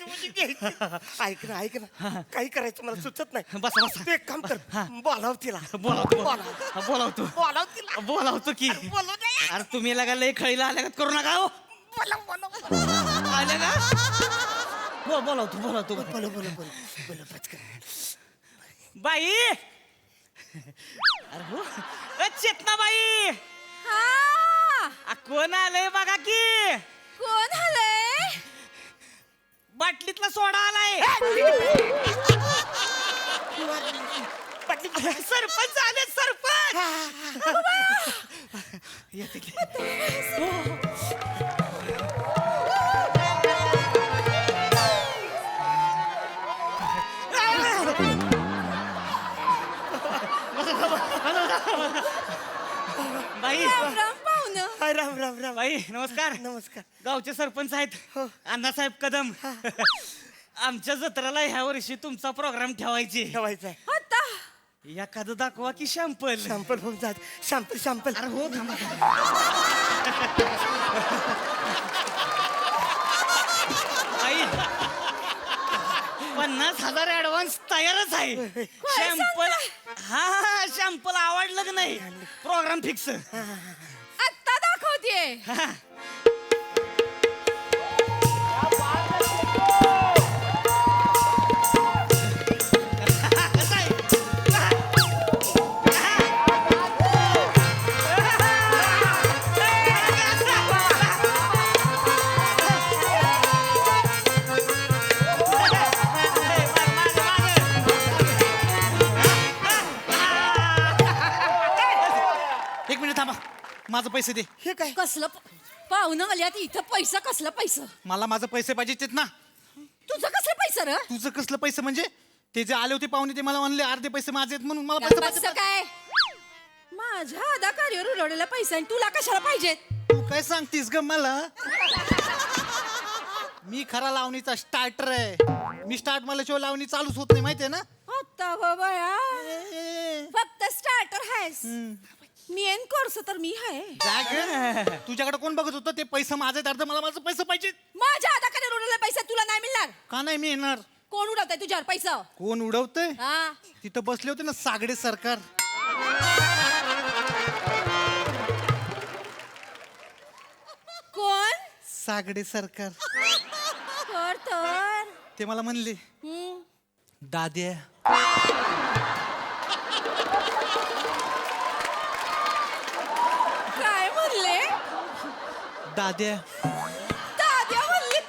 म्हणजे घ्यायची. ऐक ना काही करायचं मला सुचत नाही. बसा बसा तू एक काम कर, बोलाव तिला. बोलावतो बोलाव तिला. बोलावतो की बोलव नाही. अरे तुम्ही लगा लय खळीला आल्या करू नका हो बोलाव. आल्या का बोलावतो बोलव पटकन. बाई अरे हो चेतना बाई हा कोण आलंय बघा की कोण आलंय? बाटलीतला सोडा आलाय सरपंच आले सरपंच येते की. बाई राम राम पाहुणं. हाय राम राम राम. बाई नमस्कार नमस्कार. गावचे सरपंच आहेत हो. अण्णासाहेब कदम आमच्या जत्राला ह्या वर्षी तुमचा प्रोग्राम ठेवायचे ठेवायचं आहे. आता एखादं दाखवा की शॅम्पल शॅम्पल होऊन जात. शॅम्पल अरे हो थांबा बाई 50,000 ऍडव्हान्स तयारच आहे शॅम्पल हा शॅम्पल आवडलं की नाही प्रोग्राम फिक्स आत्ता दाखवते. एक मिनिट थांबा माझं पैसे दे हे काय? कसलं पाहुणं आल्यात इथं पैसा कसलं पैसा? मला माझं पैसे पाहिजे ना तुझं कसलं पैसा र? तुझं कसलं पैसे म्हणजे ते जे आले होते पाहुणे ते मला म्हणले अर्धे पैसे माझे आहेत म्हणून मला काय पैसे बसचं पाहिजे. काय? माझ्या अदाकारीवर उडवलेला पैसा आणि तुला कशाला पाहिजेत? तू काय सांगतीस ग मला मी खरा लावणीचा स्टार्टर आहे मी स्टार्ट मला शिवाय लावणी चालूच होत नाही माहितीये ना आता बाबा फक्त स्टार्टर आहेस. मेन कोर्स तर मी आहे. तुझ्याकडे कोण बघत होतं ते पैसे माझे आहेत, अर्ध मला माझं पैसे पाहिजे. माझ्या अदाकारीवर उडवलेला पैसा तुला नाही मिळणार. का नाही मी येणार? कोण उडवताय तुझ्यावर पैसा? कोण उडवतंय? हा तिथं बसले होते ना सागडे सरकार. कोण? सागडे सरकार तर ते मला म्हणले हम्म. दाद्या काय म्हणले? दाद्या दाद्या म्हणले.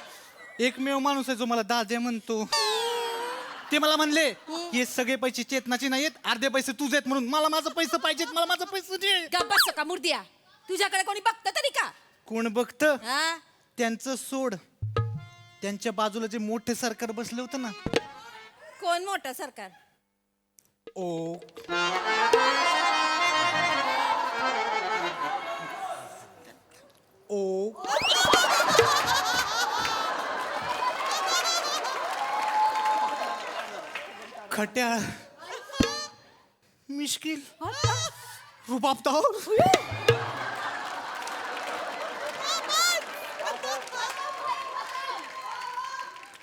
एकमेव माणूस आहे जो मला दाद्या म्हणतो. ते मला म्हणले हे सगळे पैसे चेतनाचे नाहीत अर्धे पैसे तुझे आहेत म्हणून मला माझं पैसे पाहिजेत मला माझं पैसे दे. गप्प बस का मुर्द्या. तुझ्याकडे कोणी बघतं तरी का? कोण बघत हा त्यांचं सोड त्यांच्या बाजूला जे मोठे सरकार बसले होते ना कोण मोठं सरकार? ओ ओ खट्याळ मिश्किल रुबाबदार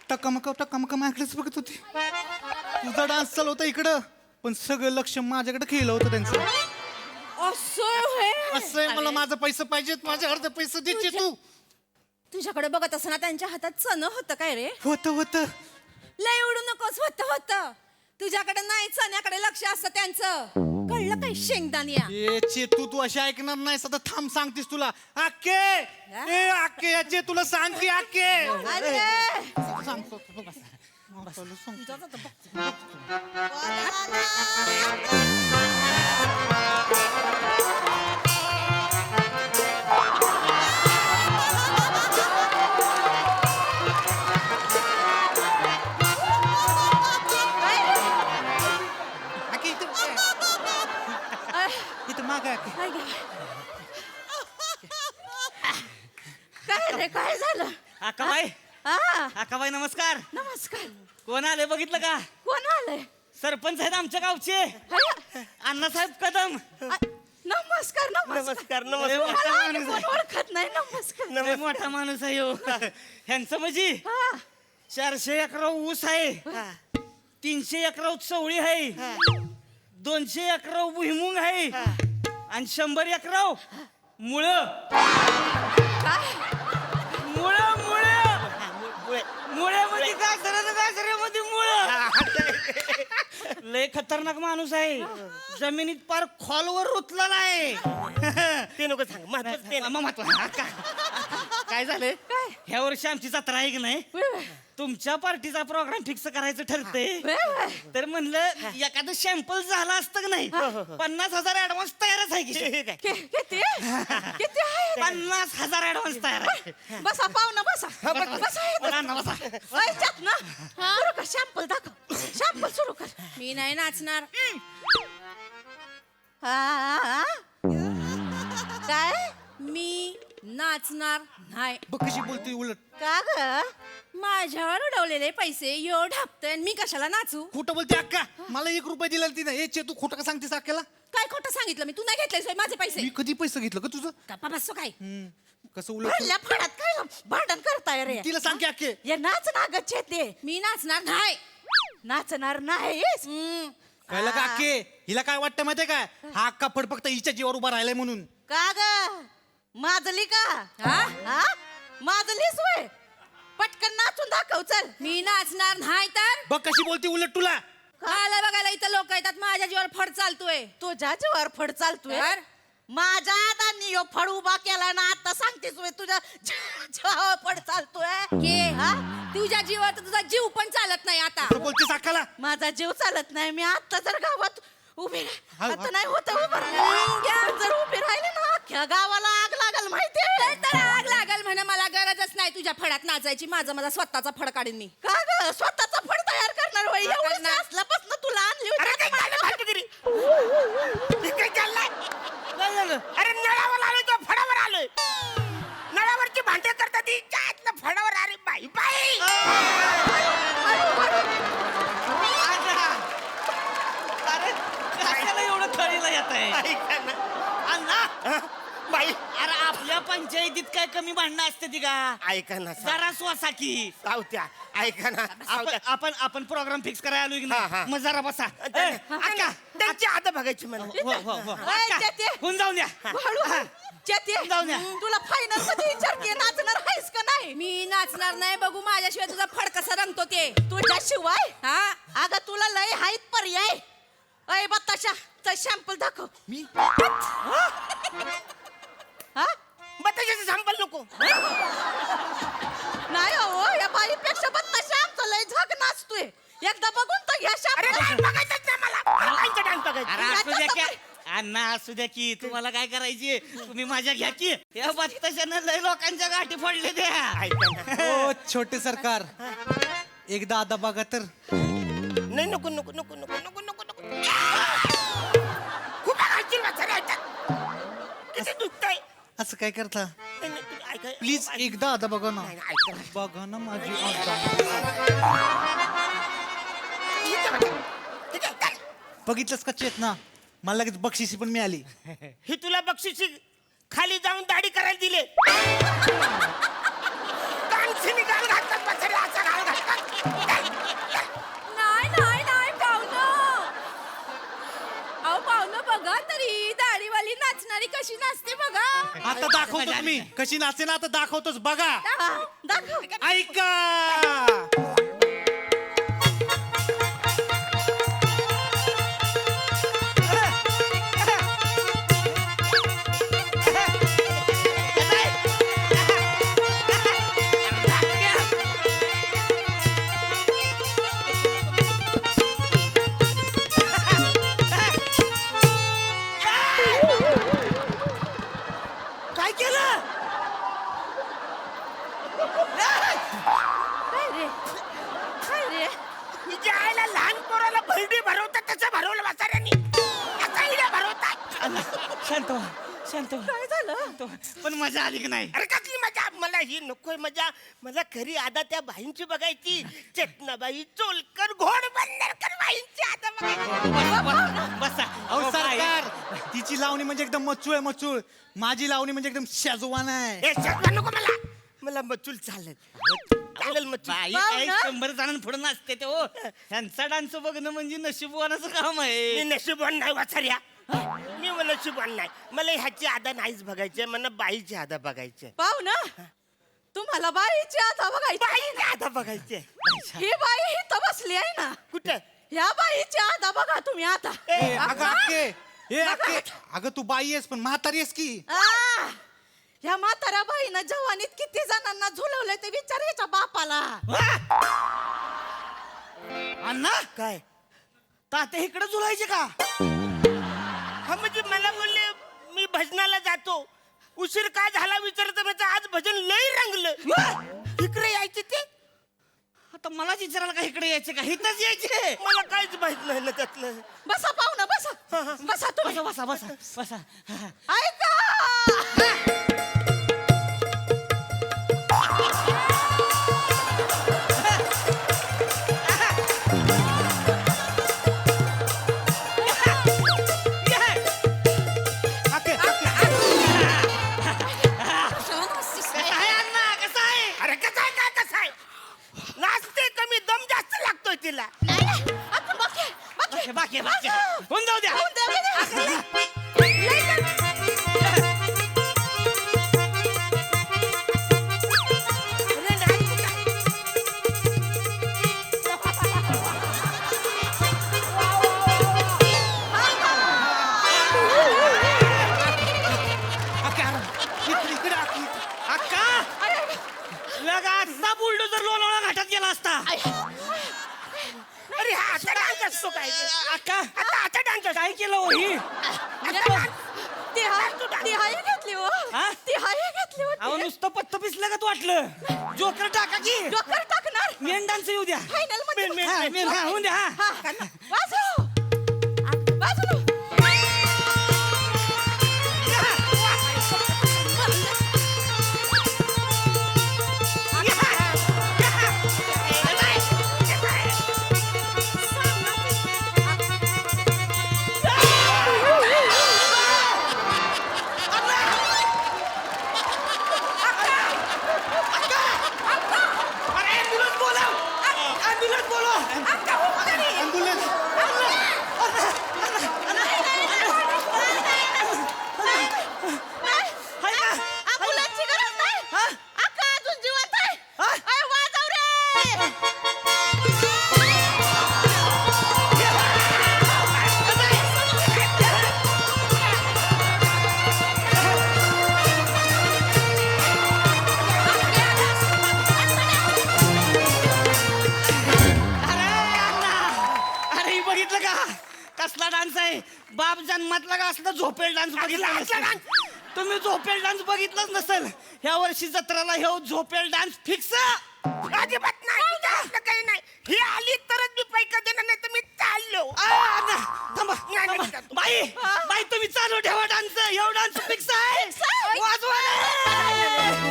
टक्का माझ्याकडेच बघत होती. तुझा डान्स चालू होता इकडं पण सगळं लक्ष माझ्याकडे खेळलं होतं त्यांचं. असं आहे मला माझं पैसे पाहिजेत माझे अर्धे पैसे द्यायचे तू. तुझ्याकडे बघत असताना त्यांच्या हातात चण होतं काय रे? होत लय उडू नकोस. होत तुझ्याकडे नाही चण्याकडे लक्ष असतं त्यांचं. कळलं काय शेंगदानिया? याचे तू अशी ऐकणार नाही सदा थांब सांगतीस तुला आके ए आके याचे तुला सांग की आके सांगतो इथं माग आके काय रे काय झालं? आकाबाई हा आकाबाई नमस्कार. नमस्कार. कोण आले बघितलं का? कोण आलंय? सरपंच आहेत आमच्या गावचे अरे, अण्णासाहेब कदम. नमस्कार नमस्कार. लय मोठा माणूस आहे. ओळखत नाही. नमस्कार. लय मोठा माणूस आहे ह्यो. ह्यांचं म्हणजे हा 400 एकरा ऊस आहे, हा, 300 एकरा चवळी आहे, हा, 200 एकरा भुईमुंग आहे हा. आणि 100 एकरा मुळ काय मुळ मुळ मुळे. मुळ्यामध्ये गाजऱ्यामध्ये मुळ. लय खतरनाक माणूस आहे, जमिनीत पार खोलवर रुतलेला आहे. ते नको सांग महत्वाचं ते नाही. काय झालंय काय? ह्या वर्षी आमची जत्रा आहे की नाही, वे- तुमच्या पार्टीचा प्रोग्राम फिक्स करायचं ठरतंय. वे- तर म्हणलं एखादं सॅम्पल झालं असतं की नाही, 50,000 ऍडव्हान्स तयारच आहे की. ठीक आहे. किती किती आहे 50,000 ऍडव्हान्स तयार आहे. बसा पाहुणा बसा बसा बसा ना, बसा. ऐच्यात ना सुरू कर शॅम्पल दाखव शॅम्पल सुरू कर मी नाही नाचणार हा काय मी नाचणार नाही बघ कशी बोलते उलट. का ग माझ्यावर उडवलेले पैसे यो ढापतोय आणि मी कशाला नाचू खोटं बोलते अक्का. मला 1 रुपया दिला तिने. ए चे तू खोटं का सांगतेस अक्काला? काय खोटं सांगितलं मी तू नाही घेतले माझे पैसे मी कधी पैसे घेतलं का तुझं? गप्पा बसतो काय कसं उलट? भरल्या फाडात काय भांडण करताय रे तिला सांग की अक्के. ये नाच ना गच्छे ते मी नाचणार नाही नाचणार नाहीस कळलं का अक्के? हिला काय वाटतं माहितीये काय? हा अक्का फड फक्त हिच्या जीवावर उभा राहिलाय म्हणून. का ग माजली का हा माजलीस वय पटकन नाचून दाखव चल मी नाचणार नाही तर बघ कशी बोलते उलट तुला. आला बघायला इथं लोक येतात माझ्या जीवावर फड चालतोय तुझ्या जीवावर फड चालतोय माझ्या दादांनी यो फड उभा केला ना आता सांगतेस वय तुझ्या जीवावर फड चालतोय तुझ्या जीवावर तर तुझा जीव पण चालत नाही आता कसं बोलतेस अक्काला? माझा जीव चालत नाही मी आता जर गावात उभी हा, आता नाही होत जर उभी राहिली ना अख्ख्या गावाला आग लागल माहितीये तर आग लागल म्हणे मला गरजच नाही तुझ्या फडात नाचायची माझा स्वतःचा फड काढीन मी का ग स्वतःचा फड तयार करणार होय एवढं असल्यापासून तुला आणली अरे होती काय झालं फालतूगिरी? हे काय चाललंय? काय झालं? अरे नळावर आलोय तो फडावर आलोय. नळावरची भांडे करतात ती त्यातलं फडावर. अरे बाई बाई अरे कशाला एवढं थळीला येत आहे? ऐका ना. अण्णा, हा? बाई अरे आपल्या पंचायतीत काय कमी भांडणं असते ती का? ऐका ना जरा श्वासा की. सावत्या ऐका ना सावत्या. आपण प्रोग्राम फिक्स करायला आलोय की हा, हा. नाही? मग जरा बसा. अक्का, त्यांची आता बघायची मला. ए, चेते. होऊन जाऊन द्या. हळू चेते जाऊन द्या. तुला फायनल मध्ये विचारते नाचणार आहेस का नाही मी नाचणार नाही बघू माझ्याशिवाय तुझा फड कसा रंगतो ते तुझ्याशिवाय हा अगं तुला लय हायत पर्याय अय बताशा तर शॅम्पल दाखव मी हा बताशाचं संपल नको. नाही हो या बाईपेक्षा बताशा आमचा लय झक नाचतोय एकदा बघून तर घ्या अरे शॅम्पल डान्स बघायचंच नाही मला. त्यांचं डान्स अरे बघायचं. असू द्या की. अण्णा असू द्या की तुम्हाला काय करायची तुम्ही माझ्या घ्या की या बत्ताशानं लय लोकांच्या गाठी फोडले द्या. ऐका ना. ओ छोटे सरकार, एकदा आता बघा तर. नाही नको नको नको नको नको नको नको. खूप आगायची वाचायला येतात. किती दुखतंय. असं काय करता? नाही, नाही, तुम्ही ऐका. प्लीज एकदा आता बघा ना. नाही, नाही, ऐका ना. बघा ना माझी आता. इथं बघा. ठीक आहे, चल. बघितलंस का चेतना? मला लगेच बक्षिसी पण मिळाली. ही तुला बक्षिसी खाली जाऊन दाढी करायला दिले. कानशिनी गाल घालतात बसायला असा गाल घालतात. नाही नाही नाही पाहुणं अहो पाहुणं बघा तरी दाढीवाली नाचणारी कशी नाचते बघा आता दाखवतोच मी कशी नाचे ना. आता दाखवतोच बघा. दाखव ऐका. काय केलं? काय रे काय रे हिच्या आईला लहान पोराला भरडी भरवतात तसं भरवलं म्हाताऱ्यांनी. आता हिला भरवतात. शांत व्हा, शांत व्हा. काय झालं शांत व्हा. पण मजा आली की नाही? अरे कसली मजा. मला ही नकोय मजा. मला खरी आदा त्या बाईंची बघायची. चेतनाबाई चोलकर घोड बंदरकर बाईंची आदा बघायची. बसा. अहो सरकार, तिची लावणी म्हणजे एकदम मचूळ आहे मचूळ. माझी लावणी म्हणजे एकदम शेजवान आहे. हे शब्द नको मला. मला मचूल चालत. चालेल मग बाई वाव काही ना? 100 जणांना पुढे नाचते ते हो त्यांचा डान्स बघणं म्हणजे नशीबवानाचं काम मी आहे नशिबवान नाही वाचार्या मी नशिबवान नाही मला ह्याची आदा नाहीच बघायची मला बाईची आदा बघायची पाहू ना तुम्हाला बाईची आता बघायची बाईची आदा बघायची ही बाई ही तर बसली आहे ना कुठं ह्या बाईची आता बघा तुम्ही आता ए, अगं अक्के अगं तू बाई आहेस पण म्हातारी आहेस की आ, ह्या म्हाताऱ्या बाईनं जवानीत किती जणांना झुलवलंय ते विचार याच्या बापाला अण्णा काय तात्या इकडे झुलायचे का हा म्हणजे मला बोलले मी भजनाला जातो उशीर का झाला विचारत म्हणजे आज भजन लय रंगलं इकडे यायचे ते आता मलाच विचारायला का इकडे यायचे का इथंच यायचे मला काहीच माहित नाही ना त्यातलं बसा पाहू ना बसा बसा तुम्ही बसा बसा बसा बसा ऐका अक्के कसं आहे अण्णा कसं आहे अरे कसं आहे काय कसं आहे नाचते कमी दम जास्त लागतोय तिला नाही नाही आता बाकी बाकी होऊन जाऊ द्या होऊन द्या. लय कर. अरे नाही कुठं. अक्के इकडे अक्के अक्का लगा असा बुलडोजर लोणावळा घाटात गेला असता अरे हा आता डान्स असतो काय अक्का आता डान्स काय केलं हो ही ती हाय घेतली हो हा? ती हाय घेतली अहो होती नुसतं पत्त पिसलं का तू वाटलं जोकर टाका की डोकर टाकणार मेन डान्स येऊ द्या फायनल मध्ये हा, मेन हा होऊन द्या हा वाजव वाजव अरे ॲम्ब्युलन्स बोलाव ॲम्ब्युलन्स बोलव ॲम्ब्युलन्स हाय का अँब्युलन्सची गरज नाही हा? अक्का अजून जिवंत आहे हा? अरे वाजव रे अरे अण्णा अरे ही बघितलं का कसला डान्स आहे बाप जन्मातला का असला झोपेल डान्स बघितला असला नसेल. तुम्ही झोपेल डान्स बघितलाच नसेल ह्या वर्षी जत्रेला ह्यो झोपेल डान्स फिक्स अजिबात नाही जास्त काही नाही ही आली तरच मी पैका देणार नाही तर मी चाललो थांबा नाही, थांबा. नाही. बाई बाई तुम्ही चालू ठेवा डान्स ह्यो डान्स फिक्स आहे वाजवा रे.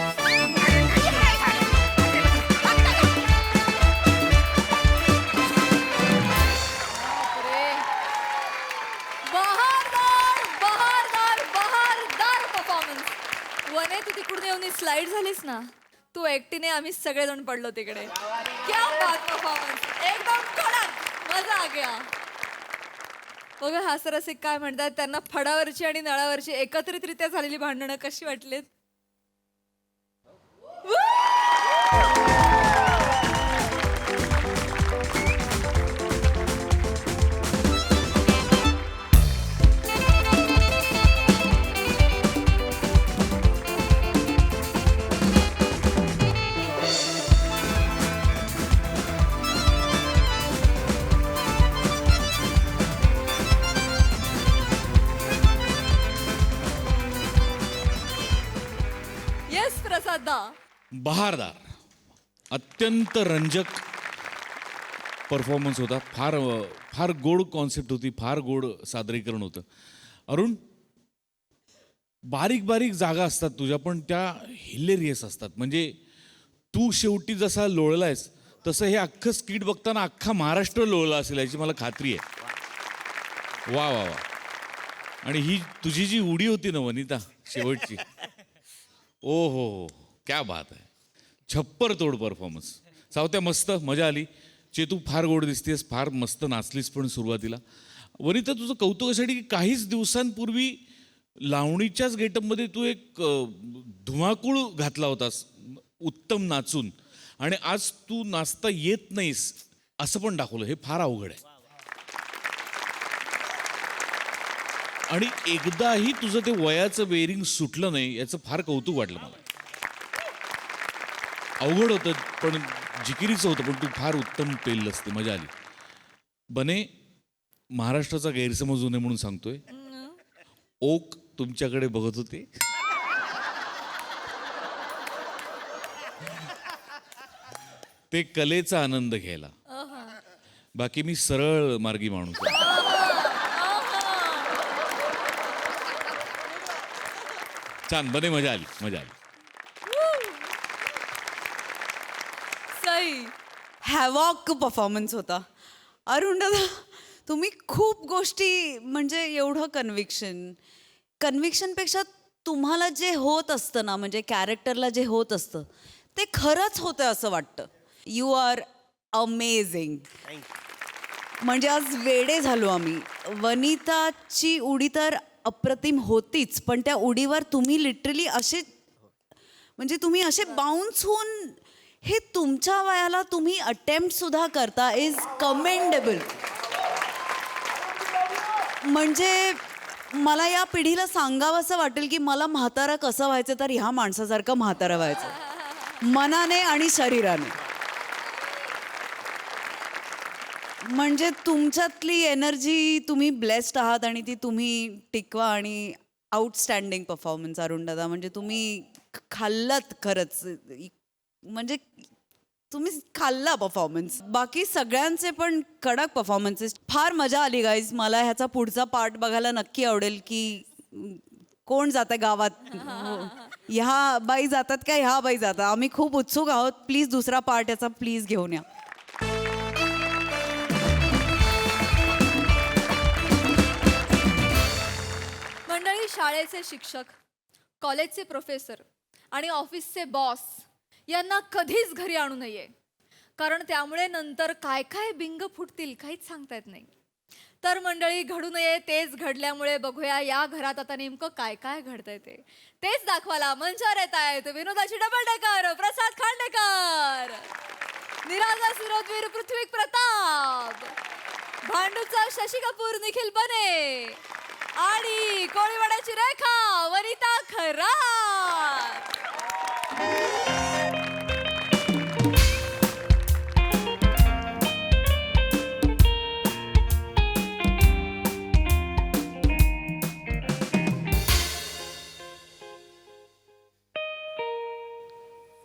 बहारदार परफॉर्मन्स वने तू तिकडून येऊन स्लाइड झालीस ना तू एकटीने आम्ही सगळेजण पडलो तिकडे क्या बात परफॉर्मन्स एकदम कडक मजा आ गया बघा हास्यरसिक काय म्हणतात त्यांना फडावरची आणि नळावरची एकत्रितरित्या झालेली भांडणं कशी वाटलीत येस प्रसाद दा बहारदार अत्यंत रंजक परफॉर्मन्स होता फार फार गोड कॉन्सेप्ट होती फार गोड सादरीकरण होतं अरुण बारीक बारीक जागा असतात तुझ्या पण त्या हिलेरियस असतात म्हणजे तू शेवटी जसा लोळलायस तसं हे अख्खं स्किट बघताना अख्खा महाराष्ट्र लोळला असेल याची मला खात्री आहे वा वा वा आणि ही तुझी जी उडी होती ना वनिता शेवटची ओ हो क्या बात आहे छप्पर तोड परफॉर्मन्स. सावत्या मस्त मजा आली. चेतू फार गोड दिसतेस, फार मस्त नाचलीस पण सुरुवातीला. वनिता तुझं कौतुक यासाठी की काहीच दिवसांपूर्वी लावणीच्याच गेटअपमध्ये तू एक धुमाकूळ घातला होतास उत्तम नाचून, आणि आज तू नाचता येत नाहीस असं पण दाखवलं. हे फार अवघड आहे. आणि एकदाही तुझं ते वयाचं बेरिंग सुटलं नाही याचं फार कौतुक वाटलं मला. अवघड होतं पण जिकिरीचं होतं, पण तू फार उत्तम पेललंस. ते मजा आली. बने, महाराष्ट्राचा गैरसमज होऊ नये म्हणून सांगतोय, ओक तुमच्याकडे बघत होते. ते कलेचा आनंद घ्यायला. बाकी मी सरळ मार्गी माणूस आहे. छान बने, मजा आली, मजा आली. सई. हॅवॉक परफॉर्मन्स होता. अरुण दादा, तुम्ही खूप गोष्टी म्हणजे एवढं कन्व्हिक्शनपेक्षा तुम्हाला जे होत असतं ना, म्हणजे कॅरेक्टरला जे होत असतं ते खरंच होतं असं वाटतं. You are amazing. म्हणजे आज वेडे झालो आम्ही. वनिताची उडी तर अप्रतिम होतीच, पण त्या उडीवर तुम्ही लिटरली असे म्हणजे तुम्ही असे बाउन्स होऊन हे तुमच्या वयाला तुम्ही अटेम्प्ट सुद्धा करता इज कमेंडेबल. म्हणजे मला या पिढीला सांगावंसं वाटेल की मला म्हातारा कसं व्हायचं, तर ह्या माणसासारखं म्हातारा व्हायचं मनाने आणि शरीराने. म्हणजे तुमच्यातली एनर्जी, तुम्ही ब्लेस्ड आहात आणि ती तुम्ही टिकवा. आणि आउटस्टँडिंग परफॉर्मन्स अरुण दादा. म्हणजे तुम्ही खाल्लात खरंच, म्हणजे तुम्ही खाल्ला परफॉर्मन्स. बाकी सगळ्यांचे पण कडक परफॉर्मन्सेस. फार मजा आली गाईज. मला ह्याचा पुढचा पार्ट बघायला नक्की आवडेल की कोण जातं गावात, ह्या बाई जातात का ह्या बाई जातात. आम्ही खूप उत्सुक आहोत. प्लीज दुसरा पार्ट याचा प्लीज घेऊन या. मंडळी, शाळेचे शिक्षक, कॉलेजचे प्रोफेसर आणि ऑफिसचे बॉस यांना कधीच घरी आणू नये, कारण त्यामुळे नंतर काय काय बिंग फुटतील काहीच सांगता येत नाही. तर मंडळी, घडू नये तेच घडल्यामुळे बघूया या घरात आता नेमकं काय काय घडतंय तेच दाखवायला मंचावर येत आहेत विनोदाची डबल डेकर प्रसाद खांडेकर, निराजा विरोधवीर पृथ्वी प्रताप, भांडूचा शशी कपूर निखिल बने आणि कोळीवाड्याची रेखा वनिता खरात.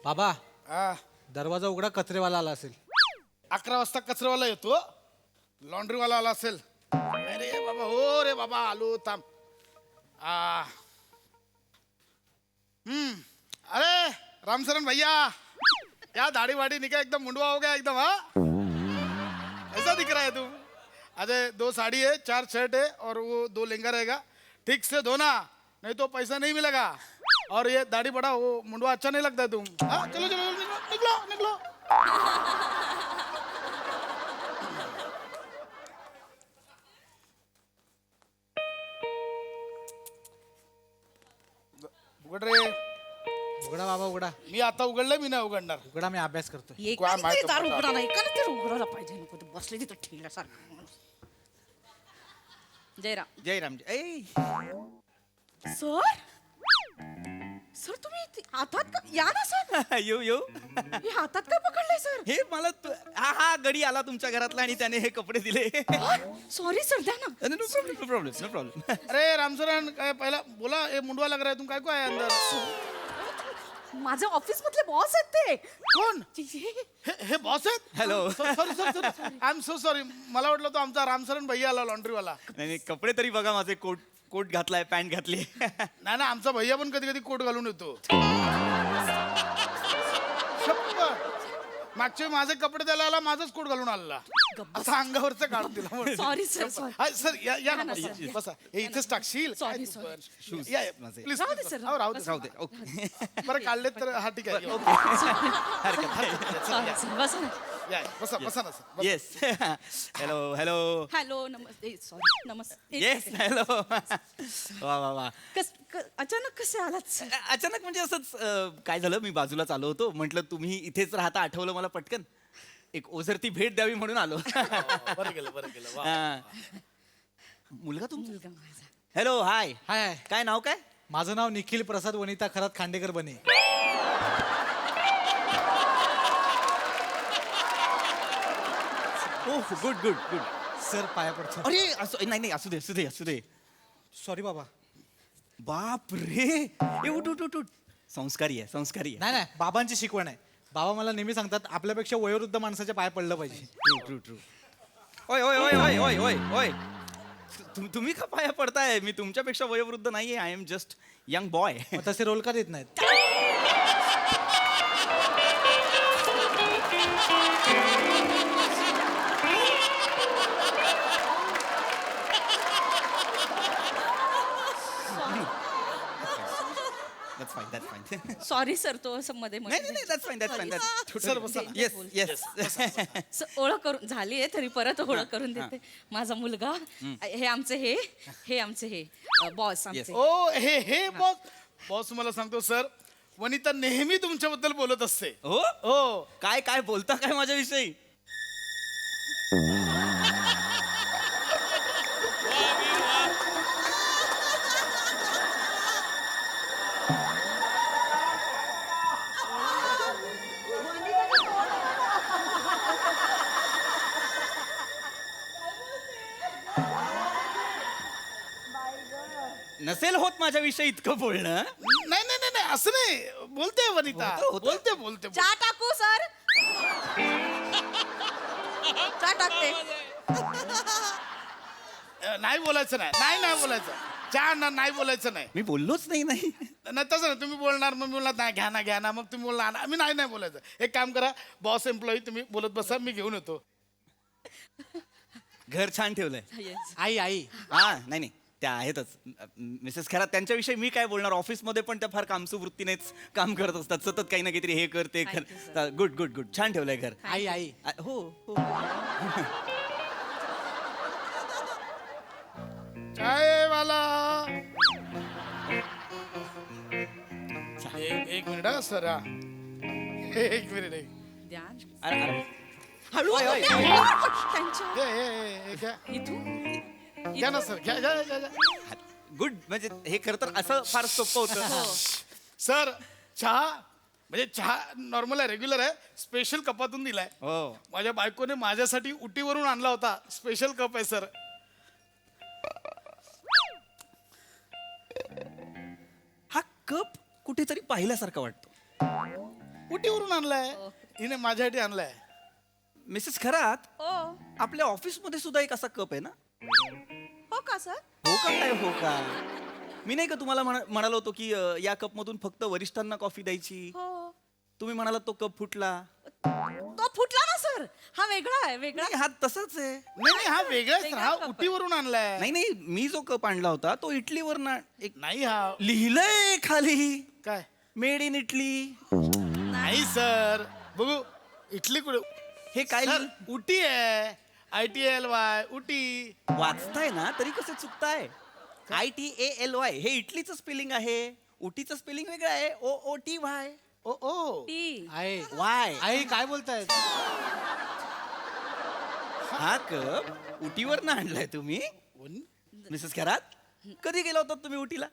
बाबा, दरवाजा उघडा, कचरेवाला आला असेल. 11 वाजता कचरावाला येतो, लॉन्ड्रीवाला आला असेल. अरे बाबा, हो रे बाबा, आलो, थांब. अरे रामचरण भैया, क्या दाढ़ी वाड़ी निकल एकदम मुंडवा हो गया एकदम. हाँ, ऐसा दिख रहा है तू. अरे 2 साड़ी है, 4 शर्ट है और वो 2 लहंगा रहेगा. ठीक से धोना, नहीं तो पैसा नहीं मिलेगा. और ये दाढ़ी बड़ा, वो मुंडवा अच्छा नहीं लगता है तुम. हाँ, चलो चलो निकलो निकलो. उघड रे. उघडा बाबा, उघडा. मी आता उघडलं, मी नाही उघडणार. उघडा, मी अभ्यास करतोय. काय माहिती दार उघडा नाही का, ते उघडायला पाहिजे. नको ते बसले तिथं ठेवल्यासारखं माणूस. जयराम. जयराम. सर, सर तुम्ही हातात का, या ना सर. येऊ हे हातात का पकडलंय सर? हे मला हा गडी आला तुमच्या घरातला आणि त्याने हे कपडे दिले. सॉरी सर, द्या ना. No problem. अरे रामचरण, काय पहिला बोला. हे मुंडवा लग रहा है, तुम काय को आहे अंदर? माझ्या ऑफिस मधले बॉस आहेत ते. कोण? हे बॉस आहेत? Hello. Sorry sorry, I am so sorry. मला वाटलं तो आमचा रामचरण भैया आला, लॉन्ड्रीवाला. नाही, कपडे तरी बघा माझे. कोट घातलाय, पॅन्ट घातली. नाही ना, आमचा भैया पण कधी कधी कोट घालून येतो. मागचे माझे कपडे द्यायला आला, माझाच कोट घालून आला. आता अंगावरचं काढून दिला म्हणून. सॉरी सर सॉरी हा, सर या ना ना, बसा. सर, या. बसा हे इथेच टाकशील Sorry, काय तू sorry. पण. या, या. Please, राहू दे, please, सर, बसा. हो, राहू दे बसा. राहू दे ओके बरं काढले तर हा ठीक आहे सॉरी सर बस या, या. बसा बसा ना सर बसा. येस हॅलो हॅलो हॅलो नमस्ते सॉरी नमस्ते येस हॅलो वा वा वा अचानक कसे आलात सर अचानक म्हणजे असंच काय झालं मी बाजूलाच आलो होतो म्हटलं तुम्ही इथेच राहता आठवलं मला पटकन एक ओझरती भेट द्यावी म्हणून आलो बरं केलं वा. हा. मुलगा तुमचा हॅलो हाय हाय काय नाव काय माझं नाव निखिल प्रसाद वनिता खरात खांडेकर बने. Oh good good good sir पाया पडतो. अरे नाही असू दे सॉरी बाबा. बाप रे ए उठ उठ उठ उठ संस्कारी आहे नाही बाबांची शिकवण आहे. बाबा मला नेहमी सांगतात आपल्यापेक्षा वयोवृद्ध माणसाच्या पाय पडलं पाहिजे. ट्रू ओय ओय ओय ओय ओय ओय ओय तुम्ही का पाया पडताय मी तुमच्यापेक्षा वयोवृद्ध नाहीये I am just young boy मग तसे रोल का देत नाहीत. That's fine. सॉरी सर तो असं मध्ये नाही that's fine. सर बसा ना. Yes. ओळख करून झाली आहे तरी परत ओळख करून देते माझा मुलगा हे आमचे हे आमचे हे बॉस आमचे ओ हे बॉस मला सांगतो सर वनिता नेहमी तुमच्याबद्दल बोलत असते. हो हो काय बोलता काय माझ्याविषयी नसेल होत माझ्याविषयी इतकं बोलणं नाही असं नाही बोलते वनिता होतं. बोलते चहा टाकू सर चहा टाकते नाही बोलायचं नाही बोलायचं चहा नाही बोलायचं नाही मी बोललोच नाही नाही तसं नाही तुम्ही बोलणार मग मी बोलणार नाही घ्या ना मग तुम्ही बोलणार मी नाही बोलायचं. एक काम करा बॉस एम्प्लॉई तुम्ही बोलत बसा मी घेऊन येतो. घर छान ठेवलंय आई हा नाही त्या आहेतच मिसेस खरा त्यांच्याविषयी मी काय बोलणार ऑफिसमध्ये पण त्या फार कामसू वृत्तीनेच काम करत असतात सतत काही ना काहीतरी हे कर ते कर गुड छान ठेवलंय घर आई हो चाय वाला एक मिनिट हा सर हा एक मिनिट ध्यान अरे, अरे. हळू ओय, ओय, त्यांच्या हे घ्या इथून घ्या ना सर घ्या गुड म्हणजे हे खरं तर असं फार सोपं होतं सर चहा म्हणजे चहा नॉर्मल आहे रेग्युलर आहे स्पेशल कपातून दिलाय. हो माझ्या बायकोने माझ्यासाठी उटीवरून आणला होता स्पेशल कप आहे सर. हा कप कुठेतरी पाहिल्यासारखा वाटतो उटीवरून आणलाय हिने माझ्यासाठी आणलाय. मिसेस खरात हो आपल्या ऑफिसमध्ये सुद्धा एक असा कप आहे ना हो का सर हो का मी नाही का तुम्हाला म्हणालो होतो की या कप मधून फक्त वरिष्ठांना कॉफी द्यायची हो तुम्ही म्हणालात तो कप फुटला तो फुटला ना सर हा वेगळा आहे वेगळा नाही हा तसाच आहे नाही हा वेगळाच वेगळा हा cup आहे. उटीवरून आणलाय. नाही मी जो कप आणला होता तो इटलीवर ना एक नाही हा लिहिलंय खाली काय मेड इन इटली नाही सर बघू इटली कुठे हे काय सर उटी आहे ITLY उटी. वाचताय ना तरी कसं चुकताय ITALY हे इटलीचं स्पेलिंग आहे उटीचं स्पेलिंग वेगळं आहे OOTY O T I Y I काय बोलतायत. हा कप उटीवर ना आणलाय तुम्ही मिसेस खरात कधी गेला होता तुम्ही उटीला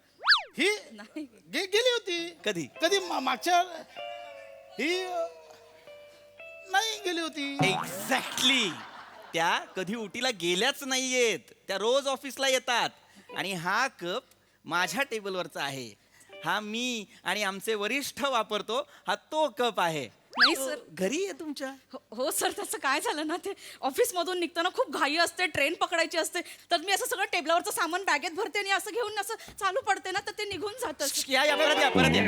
ही नाही गेली होती कधी कधी मागच्या ही नाही गेली होती. एक्झॅक्टली त्या कधी उटीला गेल्याच नाहीयेत त्या रोज ऑफिसला येतात आणि हा कप माझ्या टेबलवरचा आहे हा मी आणि आमचे वरिष्ठ वापरतो हा तो कप आहे नाही सर घरी आहे तुमच्या हो सर त्याचं काय झालं ना ते ऑफिस मधून निघताना खूप घाई असते ट्रेन पकडायची असते तर मी असं सगळं टेबलावरचं सामान बॅगेत भरते आणि असं घेऊन असं चालू पडते ना तर ते निघून जातं या परत या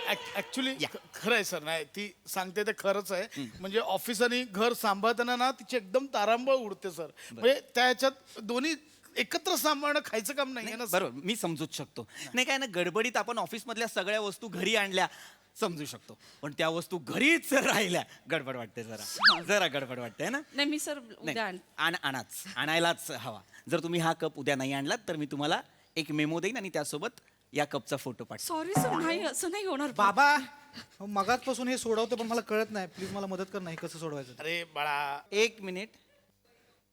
ऍक्च्युली खरं आहे सर. नाही ती सांगते ते खरंच आहे. म्हणजे ऑफिस आणि घर सांभाळताना ना तिची एकदम तारांबळ उडते सर. म्हणजे त्या ह्याच्यात दोन्ही एकत्र सांभाळणं खायचं काम नाही ना सर. बरोबर, मी समजूच शकतो. नाही काय ना, गडबडीत आपण ऑफिस मधल्या सगळ्या वस्तू घरी आणल्या समजू शकतो, पण त्या वस्तू घरीच राहिल्या गडबड वाटते. जरा जरा गडबड वाटते ना. नाही मी सर नाही, उद्या आणायलाच हवा. जर तुम्ही हा कप उद्या नाही आणलात तर मी तुम्हाला एक मेमो देईन आणि त्यासोबत या कपचा फोटो पाठव. सॉरी सर, नाही असं नाही होणार. बाबा मगाचपासून हे सोडवते पण मला कळत नाही. प्लीज मला मदत कर. नाही कसं सोडवायचं. अरे बाळा. एक मिनिट.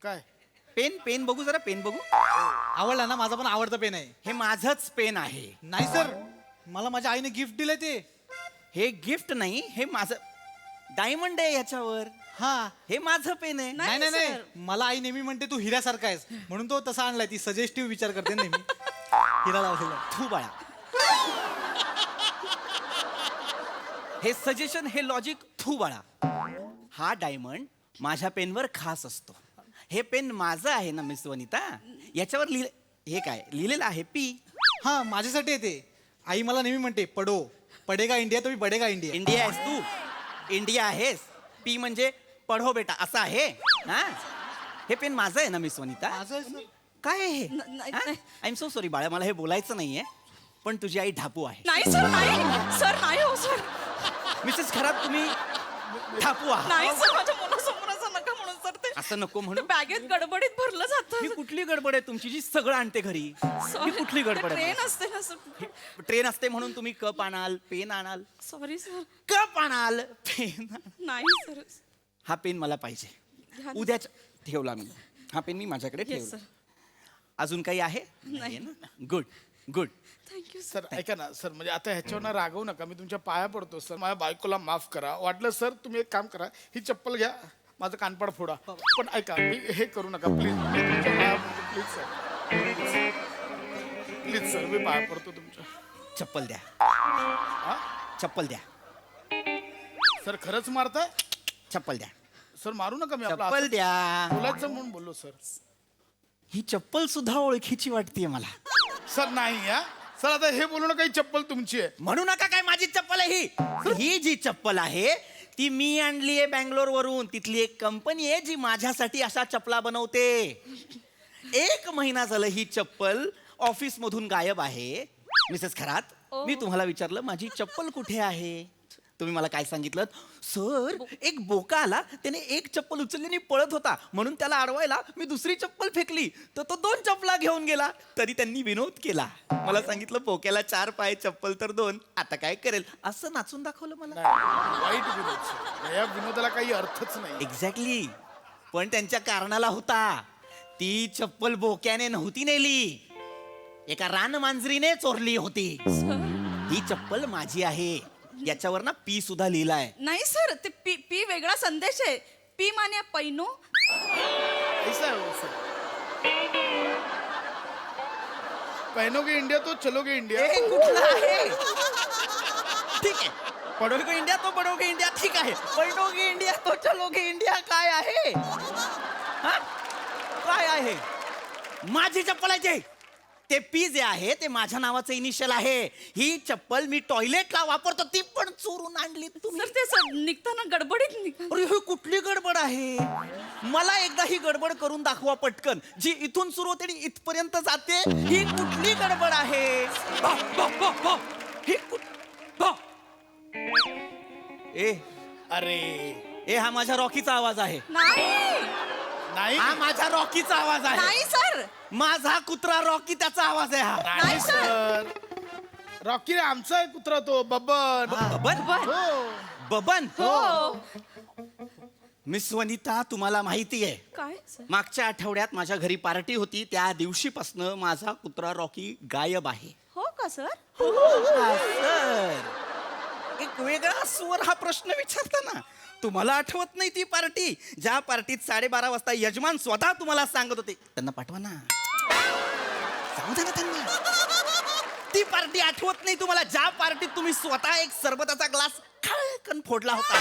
काय पेन बघू, जरा पेन बघू. आवडला ना? माझा पण आवडता पेन आहे. हे माझंच पेन आहे. नाही सर, मला माझ्या आईने गिफ्ट दिलंय ते. हे गिफ्ट नाही, हे माझं डायमंड आहे याच्यावर. हा. हे माझं पेन आहे. नाही नाही नाही, मला आई नेहमी म्हणते तू हिऱ्यासारखा आहेस, म्हणून तो तसा आणलाय. ती सजेस्टिव्ह विचार करते नेहमी. हिरा लावलेला. तू बाळा, हे सजेशन, हे लॉजिक तू बाळा. हा डायमंड माझ्या पेनवर खास असतो. हे पेन माझं आहे ना मिस वनिता. याच्यावर हे काय लिहिलेलं आहे? पी. हा, माझ्यासाठी येते. आई मला नेहमी म्हणते पडेगा इंडिया, तुम्ही बडेगा इंडिया. इंडिया आहेस तू, इंडिया आहेस. पी म्हणजे पढो बेटा असं आहे ना. हे पेन माझं आहे ना मिस वनिता. माझं आहे, सर. काय आहे हे? आय एम सो सॉरी बाळा, मला हे बोलायचं नाहीये, पण तुझी आई ढापू आहे. नाही सर, नाही सर, नाही हो सर. मिसेस खराब, तुम्ही ढापू आहात. नाही सर, माझ्या मुलासमोर असं नका म्हणून सर. ते असं नको म्हणू. बॅगेत गडबडीत भरलं जातं. ही कुठली गडबड आहे तुमची जी सगळं आणते घरी? ही कुठली गडबड आहे? ट्रेन असते ना सर. ट्रेन असते म्हणून तुम्ही कप आणाल, पेन आणाल. Sorry sir. कप आणाल, पेन नाही सर. हा पेन मला पाहिजे. उद्याच ठेवला मी हा पेन, मी माझ्याकडे येस ठेवला. सर. अजून काही आहे? नाही. Good good. Thank you sir. Sir ऐका ना सर, म्हणजे आता ह्याच्यावर रागवू नका. मी तुमच्या पाया पडतो सर. माझ्या बायकोला माफ करा. वाटलं सर तुम्ही एक काम करा, ही चप्पल घ्या, माझं कानपाड फोडा, पण ऐका मी हे करू नका प्लीज. मी तुमच्या पाया पडतो प्लीज सर. प्लीज सर, मी पाया पडतो तुमच्या. चप्पल द्या. हा चप्पल द्या. सर, खरंच मारताय? चप्पल द्या. सर मारू नका. मी आपलं चप्पल असं द्या. बोलायचं म्हणून बोललो सर. ही चप्पल सुद्धा ओळखीची वाटते मला. सर नाही या सर, आता हे बोलू नका, ही चप्पल तुमची आहे. म्हणू नका काय, माझी चप्पल आहे ही जी चप्पल आहे ती मी आणली आहे बँगलोर वरून. तिथली एक कंपनी आहे जी माझ्यासाठी अशा चपला बनवते. 1 महिना झालं ही चप्पल ऑफिस मधून गायब आहे. मिसेस खरात, मी तुम्हाला विचारलं माझी चप्पल कुठे आहे, तुम्ही मला काय सांगितलं? सर, एक बोका आला, त्याने एक चप्पल उचलली आणि पळत होता, म्हणून त्याला अडवायला मी दुसरी चप्पल फेकली, तर तो 2 चप्पला घेऊन गेला. तरी त्यांनी विनोद केला. मला सांगितलं बोक्याला 4 पाय, चप्पल तर 2, आता काय करेल, असं नाचून दाखवलं मला. नाही, वाईट विनोद सर. या विनोदाला काही अर्थच नाही. एक्झॅक्टली, पण त्यांच्या कारणाला होता. ती चप्पल बोक्याने नव्हती नेली, एका रानमांजरीने चोरली होती. ही चप्पल माझी आहे. याच्यावर ना पी सुद्धा लिहिलाय. नाही सर, ते पी पी वेगळा संदेश आहे. P Mane pano. ऐसा है वो सर. पहनोगे इंडिया तो चलोगे इंडिया. हे कुठलं आहे? ठीक आहे, पडोगे इंडिया तो बडोगे इंडिया, ठीक आहे. पलटोगे इंडिया तो चलोगे इंडिया काय आहे? हा? काय आहे? माझी चप्पल आहे ते. ते पी जे आहे ते माझ्या नावाचं इनिशियल आहे. ही चप्पल मी टॉयलेटला वापरतो, ती पण चोरून आणली तुम्ही. सर ते सर निघताना गडबडीत निघालं. अरे ही कुठली गडबड आहे? मला एकदा ही गडबड करून दाखवा पटकन, जी इथून सुरू होते आणि इथपर्यंत जाते. ही कुठली गडबड आहे? ही ए अरे ए हा माझ्या रॉकीचा आवाज आहे. नाही हा माझा रॉकीचा आवाज आहे. नाही सर. माझा कुत्रा रॉकी, त्याचा आवाज आहे हा. नाही सर. रॉकी रे, आमचा आहे कुत्रा तो बबन. बबन? हो. बबन? हो. मिस वनिता, तुम्हाला माहिती आहे, काय सर? मागच्या आठवड्यात माझ्या घरी पार्टी होती, त्या दिवशीपासून माझा कुत्रा रॉकी गायब आहे. हो का सर? सर, एक वेगळा स्वर हा प्रश्न विचारता ना. तुम्हाला आठवत नाही ती पार्टी, ज्या पार्टीत 12:30 वाजता यजमान स्वतः तुम्हाला सांगत होते त्यांना पाठवा ना, सांगू द्या ना त्यांना. ती पार्टी आठवत नाही तुम्हाला, ज्या पार्टीत तुम्ही स्वतः एक सरबताचा ग्लास खळकन फोडला होता.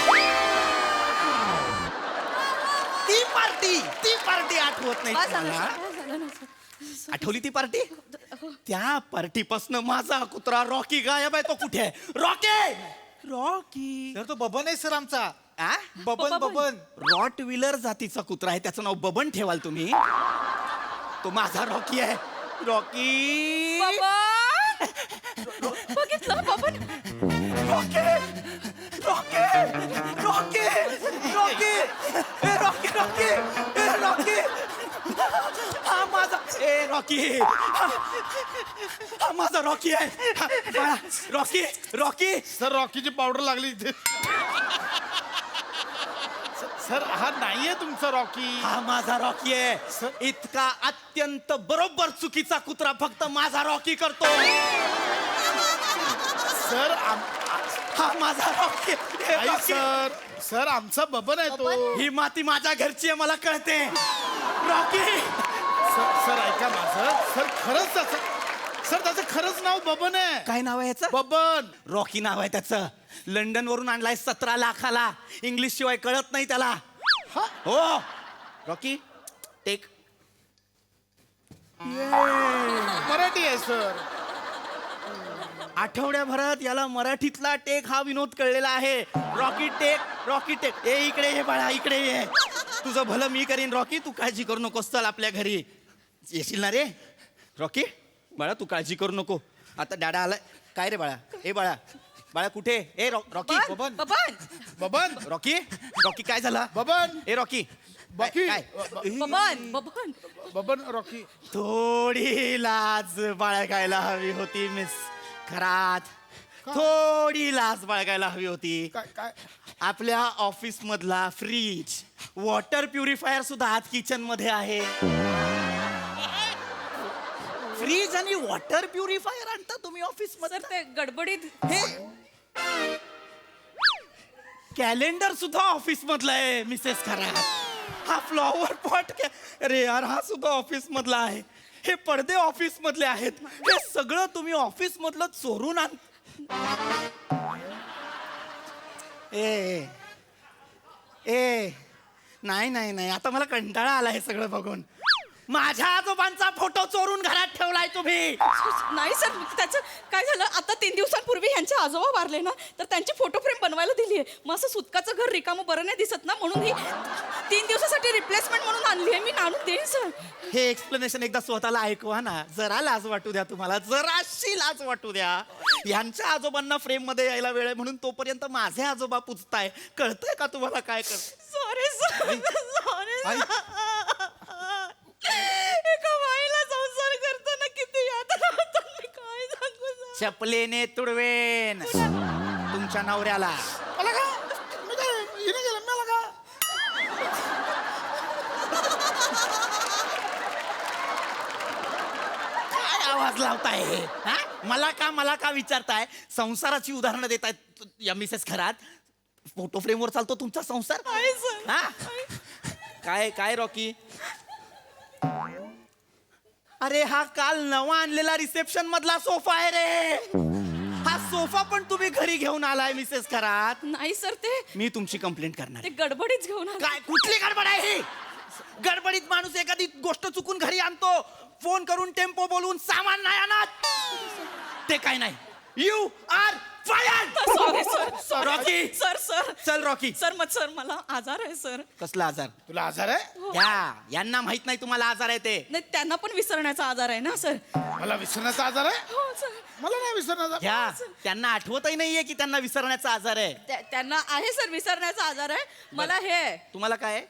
ती पार्टी आठवत नाही तुम्हाला? झालं ना सर. आठवली ती पार्टी? त्या पार्टीपासून माझा कुत्रा रॉकी गायब आहे. तो कुठे आहे? रॉकी तर तो बबन आहे सर आमचा. आ? बबन बबन. रॉट व्हीलर जातीचा कुत्रा आहे, त्याचं नाव बबन ठेवाल तुम्ही. तो माझा रॉकी आहे. रॉकी बघितलं Baban. Rocky Rocky Rocky Rocky ए रॉकी रॉकी ए रॉकी हा माझा ए रॉकी हा माझा रॉकी आहे. बाळा, रॉकी रॉकी सर रॉकीची पावडर लागली इथे. सर हा नाहीये तुमचा रॉकी. हा माझा रॉकी आहे. इतका अत्यंत बरोबर चुकीचा कुत्रा फक्त माझा रॉकी करतो. सर हा माझा रॉकी आहे. ए, आई रॉकी. सर सर आमचा बबन आहे तो. ही माती माझ्या घरची आहे, मला कळते. रॉकी सर ऐका माझं. सर खरंच त्याचं खरंच नाव बबन आहे. काय नाव आहे याचं? बबन. रॉकी नाव आहे त्याचं. लंडन वरून आणलाय 17 लाखाला. इंग्लिश शिवाय कळत नाही त्याला. हो रॉकी टेक. मराठी आहे सर. आठवड्याभरात याला मराठीतला टेक हा विनोद कळलेला आहे. Rocky take Rocky take. ए इकडे ये बाळा, इकडे ये. तुझं भलं मी करीन रॉकी, तू काळजी करू नकोस. चल आपल्या घरी येशील ना रे रॉकी? बाळा तू काळजी करू नको. आता डॅडा आलाय. काय रे बाळा? ए बाळा, बाळा कुठे? ए Rocky Baban. Baban Rocky Rocky काय झालं? बबन. ए रॉकी बाकी काय? बबन बबन. बबन रॉकी. थोडी लाज बाळगायला हवी होती मिस खरात. थोडी लाज बाळगायला हवी होती. काय काय आपल्या ऑफिस मधला फ्रीज, वॉटर प्युरिफायर सुद्धा आत किचन मध्ये आहे. फ्रीज आणि वॉटर प्युरिफायर आणता तुम्ही ऑफिस मध्ये? सर ते गडबडीत. कॅलेंडर सुद्धा ऑफिस मधला आहे मिसेस खरात. हा फ्लॉवर पॉट अरे यार, हा सुद्धा ऑफिस मधला आहे. हे पडदे ऑफिस मधले आहेत. हे सगळं तुम्ही ऑफिस मधलं चोरून आण. ए ए नाही नाही नाही, आता मला कंटाळा आला हे सगळं बघून. माझ्या आजोबांचा फोटो चोरून घरात ठेवलाय तुम्ही. नाही सर, त्याचं काय झालं, आता 3 दिवसांपूर्वी यांचे आजोबा वारले ना, तर त्यांची फोटो फ्रेम बनवायला दिली आहे. मग असं सुतकाचं घर रिकामं बरं नाही दिसत ना, म्हणून ही 3 दिवसासाठी रिप्लेसमेंट म्हणून आणली आहे. मी आणून देईन सर. हे एक्सप्लेनेशन एकदा स्वतःला ऐकवा ना. जरा लाज वाटू द्या तुम्हाला, जराशी लाज वाटू द्या. यांच्या आजोबांना फ्रेम मध्ये यायला वेळ आहे म्हणून तोपर्यंत माझे आजोबा पुजताय. कळतंय का तुम्हाला काय करत? Sorry sir, sorry. एका बाईला संसार करताना किती यातना होतात, मी काय सांगू सर. चपलेने तुडवेन तुमच्या नवऱ्याला. मला का मी काय हिने गेलं मला का. काय आवाज लावताय हे? हा? मला का विचारताय? संसाराची उदाहरणं देतायत या मिसेस खरात. फोटो फ्रेमवर चालतो तुमचा संसार? नाही सर. हा? काय काय रॉकी? अरे हा काल नवा आणलेला रिसेप्शन मधला सोफा आहे रे. हा सोफा पण तुम्ही घरी घेऊन आलाय मिसेस खरात. नाही सर, ते मी तुमची कंप्लेंट करणार ते आहे. गडबडीच घेऊन आले. काय कुठली गडबड आहे ही? गडबडीत माणूस एखादी गोष्ट चुकून घरी आणतो. फोन करून टेम्पो बोलवून सामान नाही आणत. ते काय नाही. You are fired. Sorry Rocky sir. Sir चल रॉकी. सर मला आजार आहे सर. कसला आजार? तुला आजार आहे? यांना माहित नाही तुम्हाला आजार आहे ते. नाही, त्यांना पण विसरण्याचा आजार आहे ना सर. मला विसरण्याचा आजार आहे? हो सर. मला नाही विसरण्याचा. घ्या. त्यांना आठवतही नाहीये की त्यांना विसरण्याचा आजार आहे. त्यांना आहे सर विसरण्याचा आजार आहे. मला हे आहे, तुम्हाला काय आहे?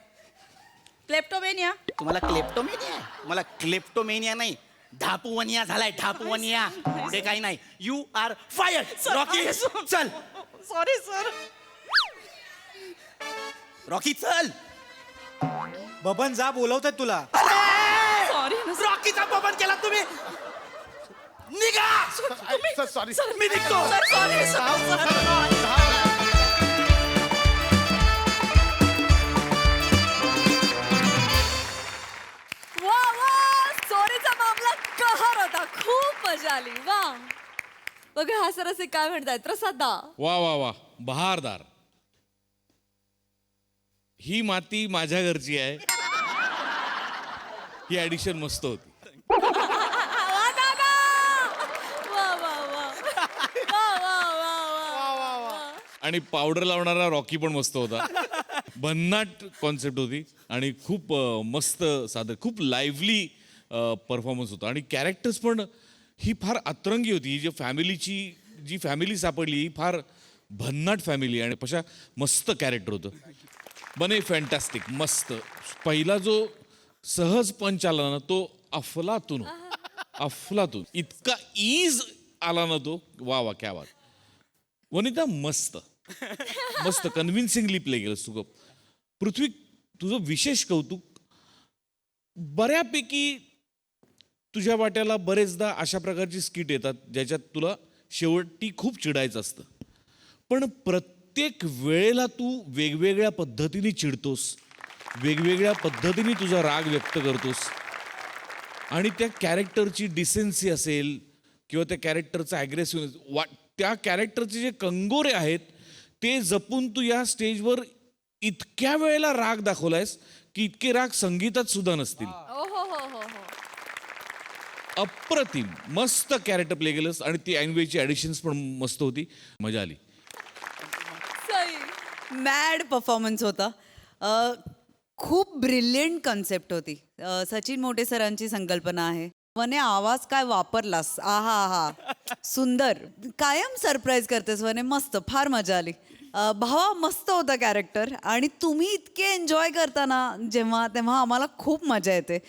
क्लेप्टोमेनिया. तुम्हाला क्लेप्टोमेनिया आहे? मला क्लेप्टोमेनिया नाही, ढापुवनिया झालाय. ढापुवनिया ते काही नाही. You are fired. रॉकी चल. Sorry sir. रॉकी चल. बबन जा, बोलवतात तुला. सॉरी ना सर. रॉकीचा बबन केला तुम्ही. निघा. Sir sorry. मी निघतो. Sir sorry sir. वा वा, चोरीचा मामला कहर होता. खूप मजा आली. वा बघा हा सर असे काय म्हणतायत. प्रसादा वा वा वा, बहारदार. ही माती माझ्या घरची आहे. ही ऍडिशन मस्त होती. वा दादा आणि पावडर लावणारा रॉकी पण मस्त होता. भन्नाट कॉन्सेप्ट होती आणि खूप मस्त सादर, खूप लाईव्हली परफॉर्मन्स होता आणि कॅरेक्टर्स पण ही फार अतरंगी होती. ही जी फॅमिली सापडली ही फार भन्नाट फॅमिली आणि पशा मस्त कॅरेक्टर होतं. बने फॅन्टॅस्टिक, मस्त. पहिला जो सहज पंच आला ना तो अफलातून इतका ईज आला ना तो, वा वा क्या बात. वनिता मस्त मस्त कन्व्हिन्सिंगली प्ले केलंस तू. पृथ्वी, तुझं विशेष कौतुक. बऱ्यापैकी तुझ्या वाट्याला बरेचदा अशा प्रकारची स्किट येतात ज्याच्यात तुला शेवटी खूप चिडायचं असतं, पण प्रत्येक वेळेला तू वेगवेगळ्या पद्धतीने चिडतोस, वेगवेगळ्या पद्धतीने तुझा राग व्यक्त करतोस आणि त्या कॅरेक्टरची डिसेन्सी असेल किंवा त्या कॅरेक्टरचा ॲग्रेसिव्ह, त्या कॅरेक्टरचे जे कंगोरे आहेत ते जपून तू या स्टेजवर इतक्या वेळेला राग दाखवलायस की इतके राग संगीतात सुद्धा नसतील. अप्रतिम, मस्त कॅरेक्टर प्ले केलंस आणि ती ऐनवेळची ॲडिशन्स पण मस्त होती, मजा आली. मॅड परफॉर्मन्स होता. खूप ब्रिलियंट कन्सेप्ट होती. सचिन मोटे सरांची संकल्पना आहे. वने आवाज काय वापरलास, आहा, सुंदर. कायम सरप्राईज करतेस वने, मस्त, फार मजा आली. भावा मस्त होता कॅरेक्टर आणि तुम्ही इतके एन्जॉय करताना तेव्हा आम्हाला खूप मजा येते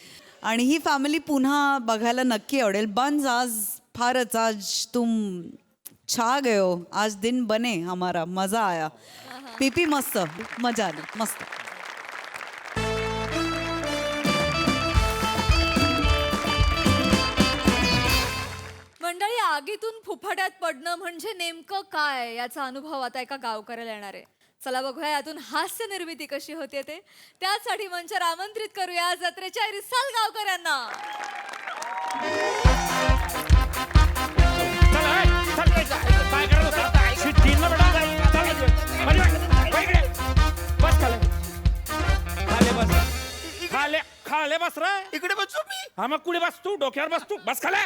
आणि ही फॅमिली पुन्हा बघायला नक्की आवडेल. बन्स आज तुम छा गए हो, आज दिन बने हमारा, मजा आया. पीपी मस्त, मजा आली, मस्त. मंडळी, आगीतून फुफाट्यात पडणं म्हणजे नेमकं काय याचा अनुभव आता एका गावकऱ्याला येणार आहे. चला बघूया यातून हास्य निर्मिती कशी होते ते. त्यासाठी मंचावर आमंत्रित करूया जत्रेच्या रिसाल गावकऱ्यांना. खाले बस रे. इकडे बसू मी. हा मग कुठे बस तू, डोक्यावर बस तू, बस खाले.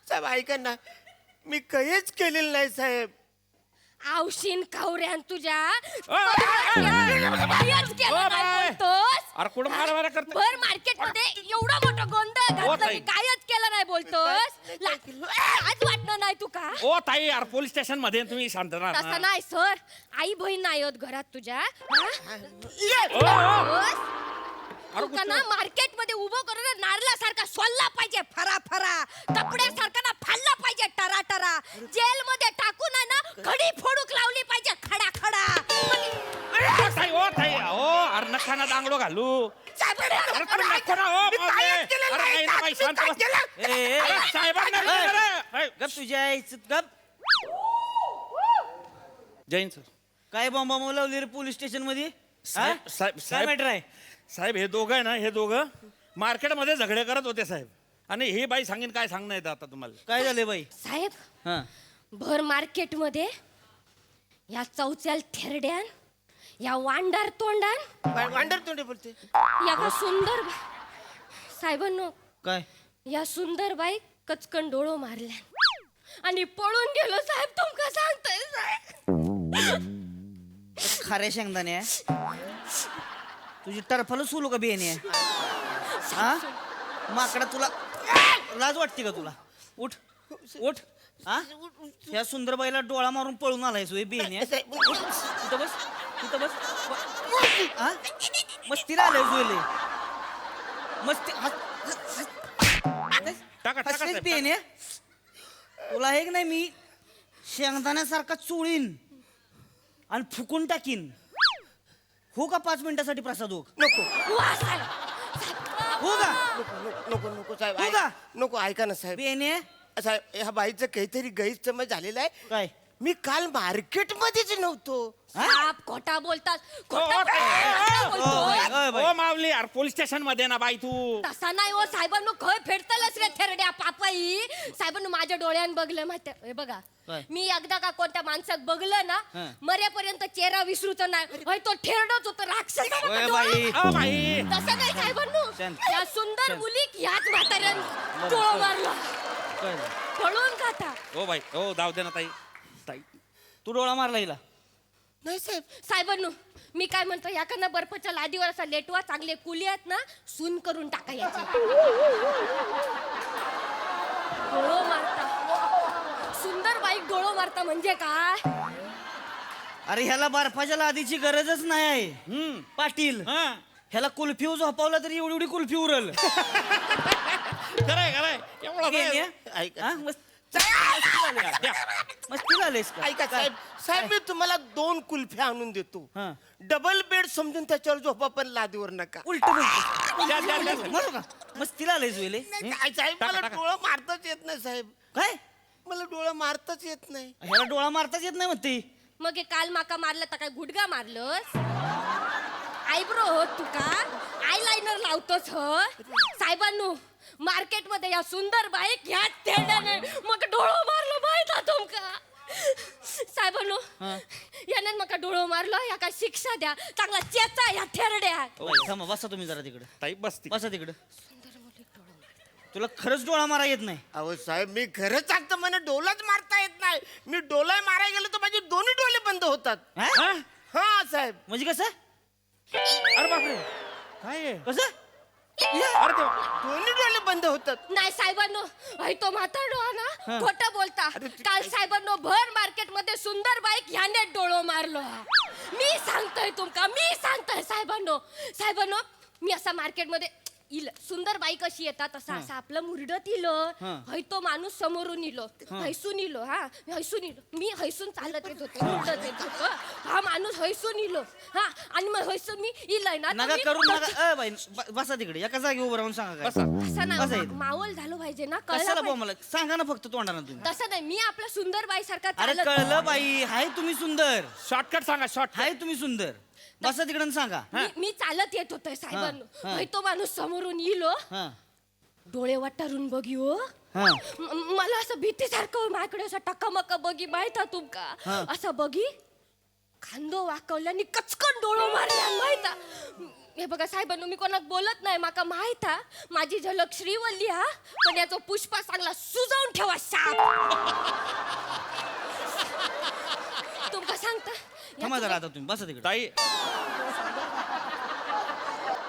साहेब ऐका ना, मी काहीच केलेलं नाही साहेब. आवशीन कावऱ्यान तुझ्या अरे कुठं मारा करतो. भर मार्केट मध्ये एवढा मोठा गोंधळ घातला, मी कायच केलं नाही बोलतोस. आज वाटणं नाही तू का? ओ ताई, यार पोलीस स्टेशन मध्ये तुम्ही शांत तसं राहा. नाही सर, आई बहीण नाही होत घरात तुझ्या. तुका ना मार्केट मध्ये उभं करून नारळासारखा सोलला पाहिजे, फरा फरा. कपड्यासारखा ना फाडला पाहिजे, टरा टरा. जेल मध्ये टाकून आहे ना खडी फोडूक लावली पाहिजे, खडा खडा. ओ ताई, ओ ताई, ओ अरे नका ना दांगडो घालू. अरे पण नको ना, ओ मावले. अरे नाही ना बाई, शांत बस. अरे साहेबांना गप तुझ्या इज्जत गप. जैन सर, काय बॉम्बा लावली रे पोलीस स्टेशन मध्ये? साहेब मॅटर आहे साहेब. हे दोघं आहे ना, हे दोघं मार्केटमध्ये झगडे करत होते साहेब. आणि ही बाई सांगेन काय सांगणं येतं आता तुम्हाला. काय झाले बाई? साहेब, हा, भर मार्केट मध्ये या चौच्याल थेरड्यान, या वांडार तोंडान, वांडर तोंडे बोलते. या का सुंदर साहेबांनो, काय या सुंदर बाई कचकन डोळो मारल्या आणि पळून गेलो साहेब. तुमका सांगतोय साहेब. खऱ्या शेंगदाणे आहे तुझी. टरफल सोलू का बेने? हा माकडा, तुला लाज वाटते का तुला? उठ उठ. हा, या सुंदरबाईला डोळा मारून पळून आलाय सोय बेने. तिथं बस, तिथं बस. हा, मस्तीला आलाय सोयले. मस्ती हसलेच बेने. तुला हे नाही, मी शेंगदाण्यासारखा चोळीन आणि फुकून टाकीन. हो का 5 मिनिटासाठी प्रसाद? हो नको वा साहेब. हो का? नको नको साहेब, हो का? नको. ऐका ना साहेब. बेने साहेब, ह्या बाईचं काहीतरी गैरसमज झालेला आहे. काय? मी काल मार्केट मध्येच नव्हतो. साप खोटा बोलतात, खोटा ओ मावली, यार पोलीस स्टेशन मध्ये ना बाई तू. तसा नाही हो साहेबांनो, खय फेडतलच रे थेरड्या पापाई. साहेबांनो माझ्या डोळ्यान बघलं माहिती. हे बघा, काय? मी एकदा का कोणत्या माणसात बघलं ना, मरेपर्यंत चेहरा विसरूच नाही. होय तो थेरडच होत, राक्षस. बाई, बाई तसं नाही साहेबांनो. या सुंदर मुलीक ह्याच म्हाताऱ्यान डोळा मारला, पळून जाता. ओ बाई, ओ जाऊ दे ना ताई. ताई तू डोळा मारला हिला नाही साहेब. साहेबांनो मी काय म्हणतो याकडनं बर्फाच्या लादीवर असा लेटवा, चांगले कुली आहेत ना, सून करून टाका याची. डोळो मारता, सुंदर बाईक डोळो मारता म्हणजे काय? अरे ह्याला बर्फाच्या लादीची गरजच नाही आहे पाटील. ह्याला कुल्फी झोपावला तरी एवढी एवढी कुल्फी उरल. खरंय खरंय एवढं गेली, काय? हा? मस्ती झालीस का? ऐका साहेब, साहेब मी तुम्हाला 2 कुल्फ्या आणून देतो. हा. डबल बेड समजून त्याच्यावर झोपा, पण लादीवर नका. उलट म्हणू का? मस्तीला आलायस वेले. काय साहेब, मला डोळं मारताच येत नाही साहेब. काय मला डोळं मारताच येत नाही. ह्याला डोळा मारताच येत नाही म्हणते. मग हे काल माका मारलं तर काय गुडगा मारलंस? आयब्रो होत तुका? आय लाइनर लावतोस ह? साहेबांनो मार्केटमध्ये या सुंदर बाईक ह्या थेरड्याने मग डोळं मारलं माहित आहे तुमका? साहेबांनो याने मका डोळं मारलं, या काय शिक्षा द्या, चांगला चेचा या थेरड्या. थांबा, बसा तुम्ही जरा तिकडे. ताई बसती. बसा तिकडे. तुला खरंच डोळा मारा येत नाही? अहो साहेब, मी खरंच सांगतो, मला डोलाच मारता येत नाही. मी डोला मारायला गेलो तर माझे दोन्ही डोळे बंद होतात. हा? हा साहेब. म्हणजे कसं? अरे बापरे काय आहे? कसं? अरे देवा. दोन्ही डोळे बंद होतात. नाही साहेबांनो, तो म्हातारडो ना खोटं बोलता. काल साहेबांनो भर मार्केट मध्ये सुंदर बाईक ह्याने डोळं मारलो. मी सांगतोय तुमका, मी सांगतोय साहेबांनो. साहेबांनो मी असा मार्केट मध्ये इल सुंदर बाईक अशी येतात असं असं आपलं मुरडत इलं. हय तो माणूस समोरून इलो, हैसून इलो. हा हैसून इलो, मी हैसून चालत येत होतो, मुरडत येत होतो. हा माणूस हैसून इलो. हा आणि मग हैसून मी इलय ना, तर नका मी करू नका. बाई बसा तिकडे, एका जागी उभं राहून सांगा काय. असं बसा नाही, इथं. मावल झालं पाहिजे ना, कशाला कळलं भाऊ मला सांगा ना फक्त तोंडाना तुम्ही. तसं नाही, मी आपल्या सुंदर बाई सारखा अरे चालत. कळलं बाई, हाय तुम्ही सुंदर, शॉर्टकट सांगा शॉर्ट. हाय तुम्ही सुंदर. बसा तिकडे आणि सांगा. मी चालत येत होतोय हा, साहेबांनो. हा. हय तो माणूस समोरून इलो, हा डोळे वाटारून बघी हो. हा मला असं भीतीसारखं माझ्याकडे असं टकामका बघी माहित आहे तुमका? असं बघी खांदो वाकवल्याने कचकन डोळं मारल्या माहित आहे? हे बघा साहेबांनो, मी कोणाक बोलत नाही, माका माहित आहे माझी झलक श्रीवल्ली हा, पण याचा पुष्पा चांगला सुजावून ठेवा साप. तुमका सांगता थांबा जरा आता तुम्ही बसा तिकडे. ताई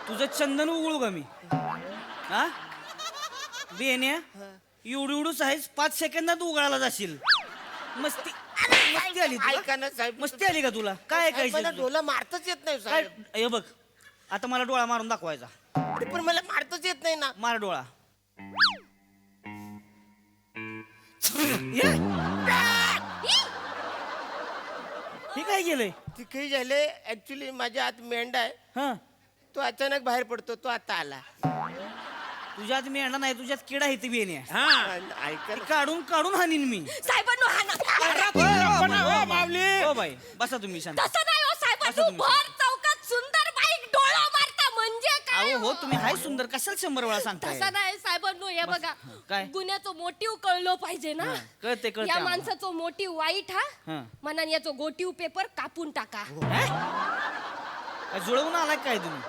तुझं चंदन उघडू का मी? हा बेन्या एवढी एवढूच आहेस, 5 सेकंदात उघडायला जाशील. मस्ती मस्ती आली तुला? ऐका ना साहेब, मस्ती आली का तुला? काय साहेब, मला ऐकायचं? डोला मारताच येत नाही काय साहेब. हे बघ, आता मला डोळा मारून दाखवायचा. पण मला मारताच येत नाही ना. मार डोळा. ये. हे काय केलंय? ते काही झाले, ऍक्च्युली माझ्या आत मेंढा आहे, हा तो अचानक बाहेर पडतो, तो आता आला. तुझ्यात मेंढा नाही, तुझ्यात किडा आहे ती बेन्या. ऐका ना. काढून काढून हानीन मी. साहेबांनो हा ना. मावली. हो बाई बसा तुम्ही शांत. तसं नाही हो असं साहेबांनो, तुम्ही भर चौकात सुंदर बाईक डोळा मारता म्हणजे काय अहो हो, तुम्ही हाय सुंदर, कशाला 100 वेळा सांगताय? तसं नाही साहेबांनो, हे बघा काय? गुन्ह्याचं मोटिव कळलं पाहिजे ना. कळते कळते या आम्हाला. माणसाचं मोटिव वाईट हा. हा, मनाने याचं गोटीव पेपर कापून टाका. काय जुळवून आलाय काय तुम्ही?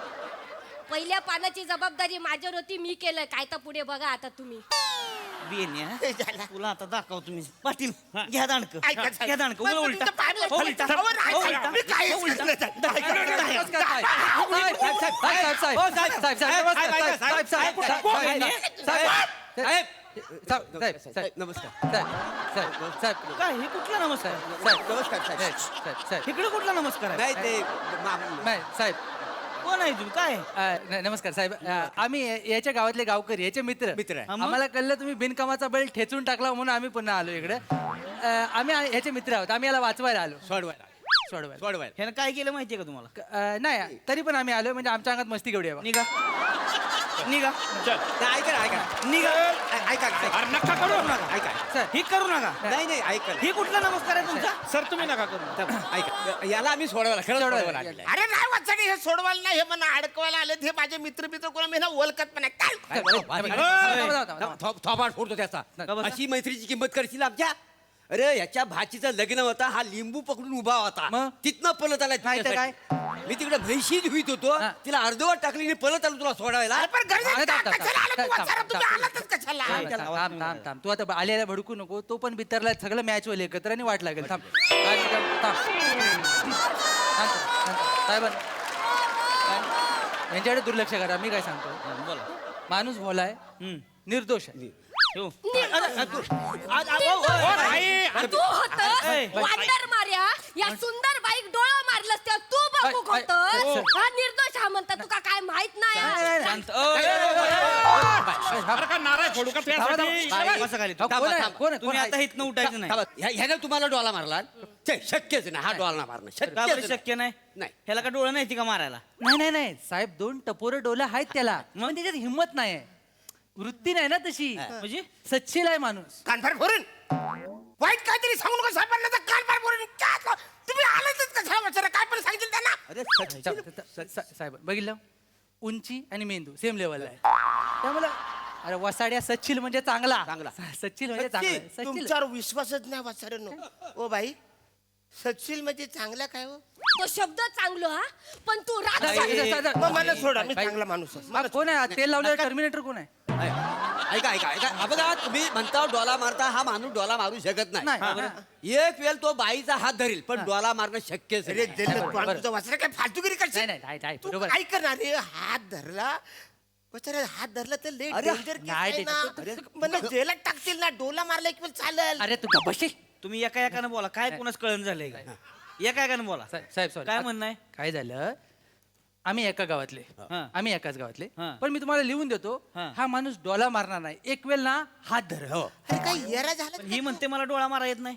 पहिल्या पानाची जबाबदारी माझ्यावर होती, मी केलंय. काय तर पुढे बघा आता तुम्ही. बेन्या तुला आता दाखव तुम्ही. पाटील घ्या दांडक, ऐका साहेब. घ्या दांडक. पण उलटा तुमचं पाय हो, उलटा अहो, नाही, हो, साहेब, उलटा. मी काहीच हो, उलटा. केलं नाही. काय हे कुठला नमस्कार? इकडे कुठला नमस्कार आहे? साहेब कोण आहे तुम्ही? काय नमस्कार साहेब. आम्ही याच्या गावातले गावकरी, याचे मित्र मित्र आहे. आम्हाला कळलं तुम्ही बिनकामाचा बैल ठेचून टाकला म्हणून आम्ही पुन्हा आलो इकडे. आम्ही याचे मित्र आहोत, आम्ही याला वाचवायला आलो. सोडवायला ह्यानं काय केलं माहितीये का तुम्हाला? नाही तरी पण आम्ही आलो, म्हणजे आमच्या अंगात मस्ती केवढी आहे बा. निघा निघा ऐका निघा. अरे नका करू ऐका सर ही करू नका. नाही नाही ऐका ही कुठला नमस्कार आहे तुमचा? सर तुम्ही नका करू. ऐका याला आम्ही सोडवायला खरंच सोडवायला आलेलो आहे. अरे नाही वाचणे, हे सोडवायला नाही, हे मला अडकवायला आले. हे माझे मित्र कोणा मी ना ओळखत पण नाही. थोपाड फोडतो त्याचा. अशी मैत्रीची किंमत करशील आमच्या? अरे ह्याच्या भाचीचं लग्न होता, हा लिंबू पकडून उभा होता, मग? तिथनं पळत आलाय नाही तर तुझ्यासाठी. मी तिकडे म्हैशी धुईत होतो, हा. तिला अर्धवट टाकली आणि पळत आलो तुला सोडायला. पण घरी थांब, थांब, थांब, कशाला आला तू? थांब, वाचारा, थांब, तुम्ही थांब. आलातच कशाला? थांब तू आता आलेला भडकू नको, तो पण बितरला, सगळं मॅच होईल एकत्र आणि वाट लागेल. थांब साहेब यांच्याकडे दुर्लक्ष करा. मी काय सांगतो, बोला. माणूस भोलाय, निर्दोष आहे. तू होतस वांडर मार्या, या सुंदर बाईक डोळा मारलंस तेव्हा तू बघू बाई, होतस. हो. हा निर्दोष हा म्हणता, तुका काय माहित नाही. शांत अरे का नाराज फोडू का त्यासाठी? बसा खाली. कोण आहे? कोण आहे? तुम्ही आता इथनं उठायचं नाही. ह्याने तुम्हाला डोला मारला? छे, शक्यच नाही, हा डोला मारणं का बरं शक्य शक्य नाही? नाही. ह्याला का डोळं नाही ती का मारायला? नाही साहेब, 2 टपोरे डोले आहेत त्याला, मग त्याच्यात हिंमत नाही, वृत्ती नाही ना तशी. म्हणजे सच्चील आहे माणूस. कानफार फोडून वाईट काहीतरी सांगू नका साहेबांना, तर कानफार फोडून काय तुम्ही आलातच कशा वाचारा? काय पण सांगितलं त्यांना? अरे साहेब बघितलं, उंची आणि मेंदू सेम लेवल आहे, त्यामुळे अरे वसाड्या सच्चिल म्हणजे चांगला. सच्चिल म्हणजे चांगला. सच्चिल तुमच्यावर विश्वासच नाही वाचाऱ्यांनो. ओ बाई, सचिल म्हणजे चांगला काय हो? तो शब्द चांगलो हा, पण तू मग मला सोडा, मी चांगला माणूस आहे. हा, कोण आहे तेल लावलेलं टर्मिनेटर? कोण आहे? ऐका बघा, तुम्ही म्हणता डोला मारता, हा माणूस डोला मारू शकत नाही. नाही. एक वेळ तो बाईचा हात धरेल, पण डोला मारणं शक्यच अरे नाही. तुझा वाचरा काय फालतुगिरी करशील? नाही तू बरोबर. काय करणार रे? हात धरला बचारा, हात धरला तर लेट अरे, डेंजर नाही, मला जेलात टाकतील ना. डोला मारला एक वेळ चालेल. अरे तू बशी. तुम्ही एका एकानं बोला. काय कोणाच कळण झालंय का? एका एकानं बोला. साहेब सॉरी, काय म्हणणं आहे? काय झालं, आम्ही एका गावातले, हा. आम्ही एकाच गावातले, हा. पण मी तुम्हाला लिहून देतो, हा. हा माणूस डोला मारणार नाही, एक वेळ ना हात धर. हो अरे काय येरा झाला? ही म्हणते मला डोळा मारा येत नाही.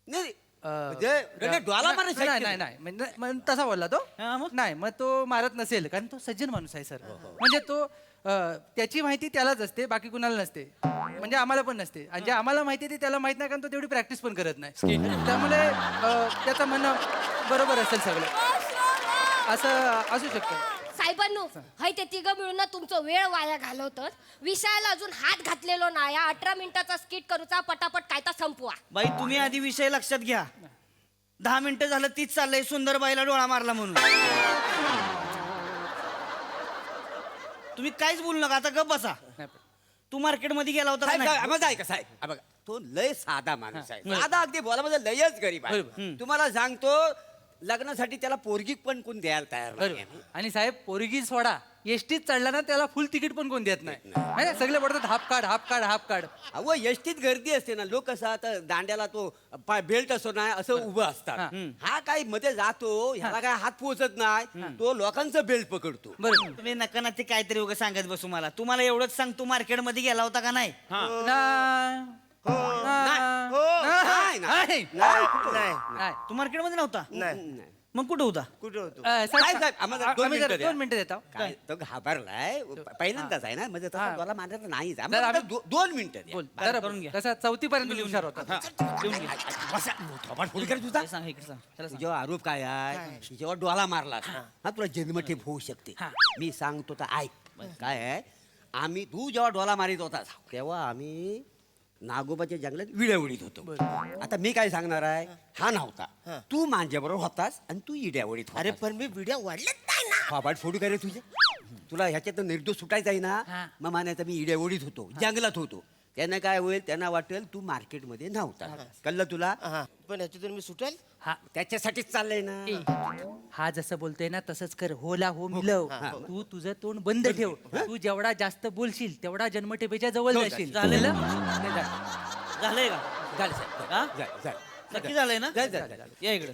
नाही, म्हणजे डोला मारणं शक्य नाही नाही म्हणजे मग तसा बोलला तो. हा, मग? नाही, मग तो मारत नसेल, कारण तो सज्जन माणूस आहे सर. म्हणजे तो त्याची माहिती त्यालाच असते, बाकी कुणाला नसते, म्हणजे आम्हाला पण नसते, आणि जे आम्हाला माहिती ते त्याला माहित नाही, कारण तो तेवढी प्रॅक्टिस पण करत नाही. त्यामुळे त्याचं म्हणणं बरोबर असेल सगळं, असं असू शकतं. साहेबांनो, हाय ते तिघ मिळून ना तुमचं वेळ वाया घालवतात. विषयाला अजून हात घातलेलो नाही. 18 मिनिटाचा स्किट करूचा, पटापट कायता संपवा. बाई तुम्ही आधी विषय लक्षात घ्या. 10 मिनिटं झालं तीच चाललंय, सुंदर बाईला डोळा मारला म्हणून. तुम्ही काहीच बोलू नका, आता गप बसा. तू मार्केटमध्ये गेला होता का साहेब, नाही? माझा ऐका साहेब, हा बघा, तो लय साधा माणूस आहे, साधा अगदी बोला म्हणजे लयच गरीब आहे. तुम्हाला सांगतो, लग्नासाठी त्याला पोरगी पण कोण द्यायला तयार नाही. बरोबर. आणि साहेब, पोरगी सोडा, एसटीत चढला ना त्याला फुल तिकीट पण कोण देत नाही. माहिती आहे, सगळे पडतात half card half card half card. अहो एसटीत गर्दी असते ना, लोक कसं आता दांड्याला तो बेल्ट असतो ना, असं उभं असतात. हा काय मध्ये जातो, ह्याला काय हात पोहोचत नाही, तो लोकांचं बेल्ट पकडतो. बरोबर. तुम्ही नका ना ते काहीतरी उगा सांगत बसू मला. तुम्हाला एवढंच सांग, तू मार्केटमध्ये गेला होता का नाही? नाही, नाही. नाही. तू मार्केटमध्ये नव्हता? नाही. मग कुठं होता? कुठे होतो? साहेब, आम्हाला 2 मिनिटं द्या. 2 मिनिटं देता. काय तो घाबरलाय, पहिल्यांदाच आहे ना, म्हणजे हा. तसं मला मानत नाहीच. जरा आम्ही- 2 मिनिटं द्या. बोल बाहेर जरा करून घ्या. तसा 4थी पर्यंत हुशार होता. लिहून घे. बसा, थोबाड फोडी कर तुझा. हे सांग, इकडे सांग. त्याला सांग. तुझ्यावर आरोप काय आहे, जेव्हा डोला मारला हा, तुला जन्मठेप होऊ शकते. मी सांगतो तर ऐक. काय आहे, तू जेव्हा डोला मारित होता तेव्हा आम्ही नागोबाच्या जंगलात विड्या उडीत होतो. आता मी काय सांगणार आहे, हा नव्हता, तू माझ्याबरोबर होतास आणि तू इड्या उडीत. अरे पण मी व्हिडिओ वाढलेत नाही ना. थोबाड फोडी करे तुझे. तुला ह्याच्यात निर्दोष सुटायचा आहे ना, मग मानायचं मी इड्या उडीत होतो, जंगलात होतो. त्यांना काय होईल, त्यांना वाटेल तू मार्केटमध्ये नव्हता. कळलं तुला? हा, पण याच्यातून मी सुटेल. हा त्याच्यासाठीच चाललंय ना. हा जसं बोलतोय ना तसंच कर. होला हो मिलव. तू तुझं तोंड बंद ठेव. तू जेवढा जास्त बोलशील तेवढा जन्मठेपेच्या जवळ जाशील. झालेलं? नाही झालं. झालंय का? झालं साहेब. हा? झालं. नक्की झालंय ना? झालं. या इकडे.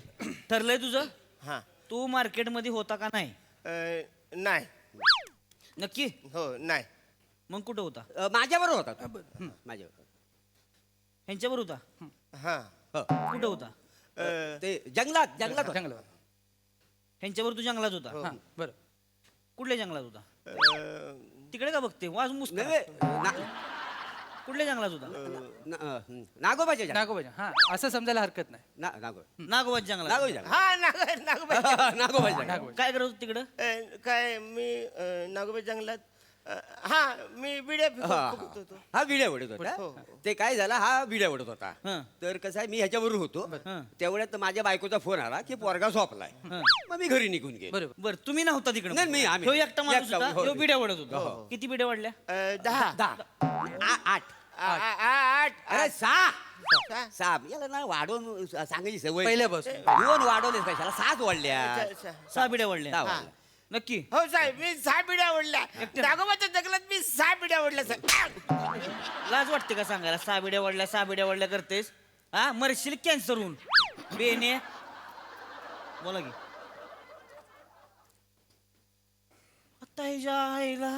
ठरलंय तुझं? हा. तू मार्केटमध्ये होता का नाही? नाही. नक्की? हो, नाही. मग कुठं होता? माझ्याबरोबर होता तो. माझ्याबरोबर. ह्यांच्यावर होता? हा. कुठं होता? ते जंगलात होता. जंगलात. ह्यांच्यावर तू जंगलात होता? हा, बरं. कुठल्या जंगलात होता? तिकडे का बघते? वाज मुस नाही, कुठल्या जंगलात होता? नागोबाच्या जंगलात. नागोबाच्या. हा, असं समजायला हरकत नाही. नागोबाच्या जंगलात. नागोबाच्या जंगलात. हा, नागोबाई नागोबाच्या जंगलात. नागोबा. काय करत होत तिकडं? काय मी नागोबाई जंगलात हा मी बिड्या हा, फुकत होतो. हा विड्या ओढत होता हो. ते काय झालं हा विड्या ओढत होता हं. तर कसं आहे मी ह्याच्यावर होतो तेवढ्यात माझ्या बायकोचा फोन आला की पोरगा झोपलाय मग मी घरी निघून गेलो बरोबर बरं तुम्ही नव्हता तिकडे नाही, मी- आम्ही. ह्यो एकटा माणूस एकटा, होता हो. ह्यो बिड्या ओढत होता हो. किती बिड्या ओढल्या 10 आठ आठ अरे सहा याला ना वाढवून सांगायची सवय पहिल्यापासून. 2 वाढवलेच कशाला 7 वाढल्या 6 बिड्या ओढल्या सहा वाढल्या. नक्की हो साहेब मी 6 बिड्या ओढल्या नागोबाच्या जंगलात मी 6 बिड्या ओढल्या साहेब. लाज वाटते का सांगायला 6 बिड्या ओढल्या करतेस हा मरशील कॅन्सर होऊन बेने बोला की आता ह्याच्या आईला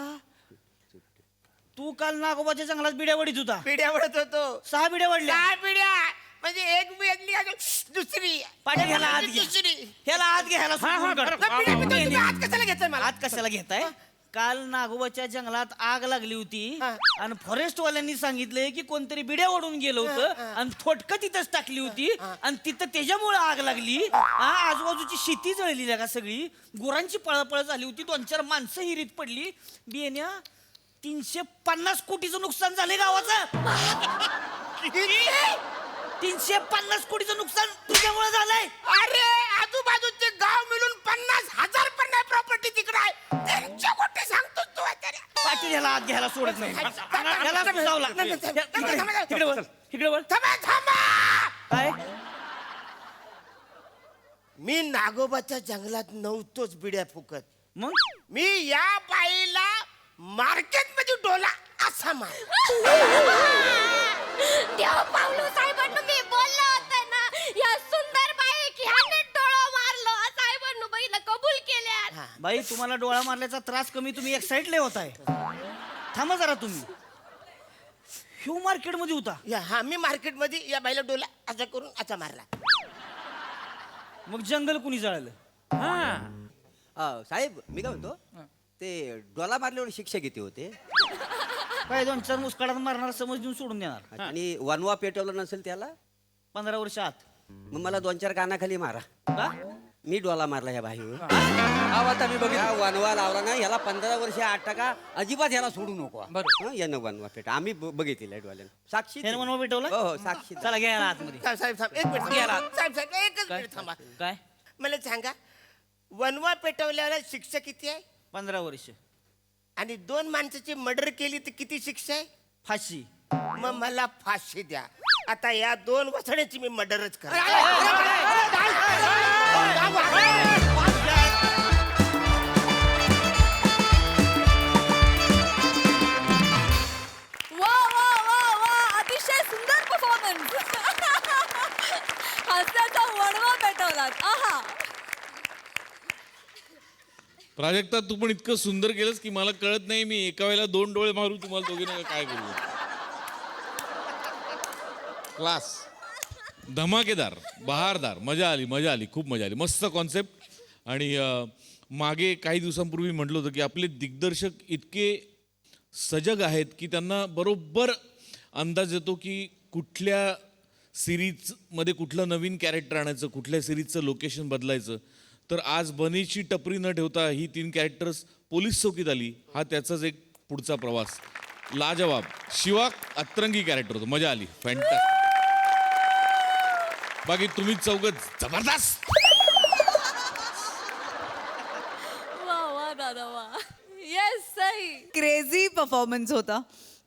तू काल नागोबाच्या जंगलात बिड्या वडीत होता बिड्या ओढत होतो 6 बिड्या वडल्या 6 बिड्या म्हणजे एक बिडली आणि दुसरी पाटील ह्याला आत घे दुसरी ह्याला आत घे ह्याला सोडून काढ. बिड्या पितो तुम्ही हात कशाला घेताय मला आत कशाला घेताय काल नागोबाच्या जंगलात आग लागली होती आणि फॉरेस्ट वाल्यांनी सांगितले की कोणतरी बिड्या ओढून गेलं होतं आणि फोटकं तिथंच टाकली होती आणि तिथं त्याच्यामुळे आग लागली आजूबाजूची शेती जळली का सगळी गुरांची पळपळ झाली होती 2-4 माणसं हिरीत पडली बियाण्या 350 कोटीचं नुकसान झाले गावाचं 350 कोटीचं नुकसान तुझ्यामुळे झालंय अरे आजूबाजूचे गाव मिळून 50,000 पण नाही प्रॉपर्टी तिकडे आहे त्यांच्या गोष्टी सांगतोस तू आता रे. पाटील ह्याला आत घ्यायला सोडत नाही ह्याला फुसावला. इकडे वळ इकडे वळ थांबा थांबा काय मी नागोबाच्या जंगलात नव्हतोच बिड्या फुकत मग मी या बाईला मार्केट मध्ये डोला असा मार देव पावलो साहेबांना मी बोललो होतं ना या सुंदर बाई ह्याने डोळा मारलो साहेबांना बाईला कबूल केल्या बाई तुम्हाला डोळा मारल्याचा त्रास कमी तुम्ही एक्साइटले होताय थांबा जरा तुम्ही ह्यू मार्केट मध्ये होता हा मी मार्केट मध्ये या बाईला डोला असा करून असा मारला मग जंगल कुणी जळालं साहेब मी काय म्हणतो ते डोला मारल्यावर शिक्षा किती होते काय 2-4 मुस्काडात मारणार समज देऊन सोडून देणार आणि वनवा पेटवलं नसेल त्याला 15 वर्ष आत मग मला 2-4 कानाखाली मारा का मी डोला मारला ह्या बाईवर आता मी बघितलं ह्या वनवा लावला ना ह्याला 15 वर्ष 8 टका अजिबात ह्याला सोडू नको बरोबर. हं, यानं वनवा पेट आम्ही बघितलेलं डोल्यानं साक्षी ह्यानं वनवा पेटवला? हो हो साक्षी चला घ्या याला आतमध्ये साहेब साहेब एक मिनिट गेला. साहेब साहेब एकच मिनिट थांबा काय मला सांगा वनवा पेटवल्यावर शिक्षा किती आहे 15 वर्ष आणि 2 माणसाची मर्डर केली तर किती शिक्षा आहे फाशी मग मला फाशी द्या आता या 2 वसण्याची मी मर्डरच कर वा वा वा वा अतिशय सुंदर परफॉर्मन्स हास्याचा वणवा पेटवलात आहा प्राजक्ता तू पण इतकं सुंदर केलंस की मला कळत नाही मी एका वेळेला 2 डोळे मारू तुम्हाला दोघींना काय करू क्लास धमाकेदार बहारदार मजा आली खूप मजा आली मस्त कॉन्सेप्ट आणि मागे काही दिवसांपूर्वी म्हटलं होतं की आपले दिग्दर्शक इतके सजग आहेत की त्यांना बरोबर अंदाज येतो की कुठल्या सिरीजमध्ये कुठलं नवीन कॅरेक्टर आणायचं कुठल्या सिरीजचं लोकेशन बदलायचं तर आज बनीची टपरी न ठेवता ही 3 कॅरेक्टर्स पोलीस चौकीत आली हा त्याचाच एक पुढचा प्रवास लाजवाब शिवा अतरंगी कॅरेक्टर होतं मजा आली फॅन्टॅस्टिक बाकी तुम्ही चौघत जबरदस्त वा वा दादा वा येस सही क्रेझी परफॉर्मन्स होता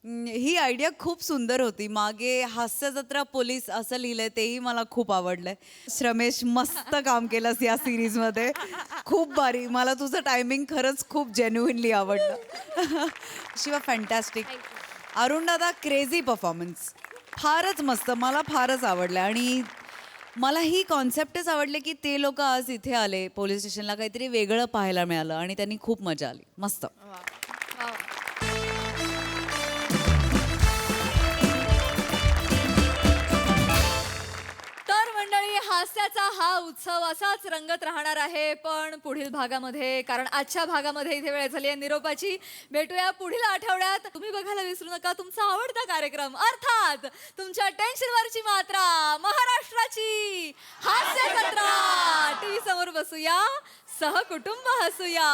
ही आयडिया खूप सुंदर होती मागे हास्य जत्रा पोलीस असं लिहिलंय तेही मला खूप आवडलंय श्रमेश मस्त काम केलंस या सिरीजमध्ये खूप भारी मला तुझं टायमिंग खरंच खूप जेन्युइनली आवडलं शिवा फॅन्टॅस्टिक अरुण दादा क्रेझी परफॉर्मन्स फारच मस्त मला फारच आवडलं आणि मला ही कॉन्सेप्टच आवडली की ते लोक आज इथे आले पोलीस स्टेशनला काहीतरी वेगळं पाहायला मिळालं आणि त्यांनी खूप मजा आली मस्त तर मंडळी हास्याचा हा उत्सव असाच रंगत राहणार आहे पण पुढील भागामध्ये कारण आजच्या भागामध्ये इथे वेळ झाली आहे निरोपाची भेटूया पुढील आठवड्यात तुम्ही बघायला विसरू नका तुमचा आवडता कार्यक्रम अर्थात तुमच्या टेन्शनवरची मात्रा महाराष्ट्राची हास्य जत्रा टीव्ही समोर बसूया सहकुटुंब हसूया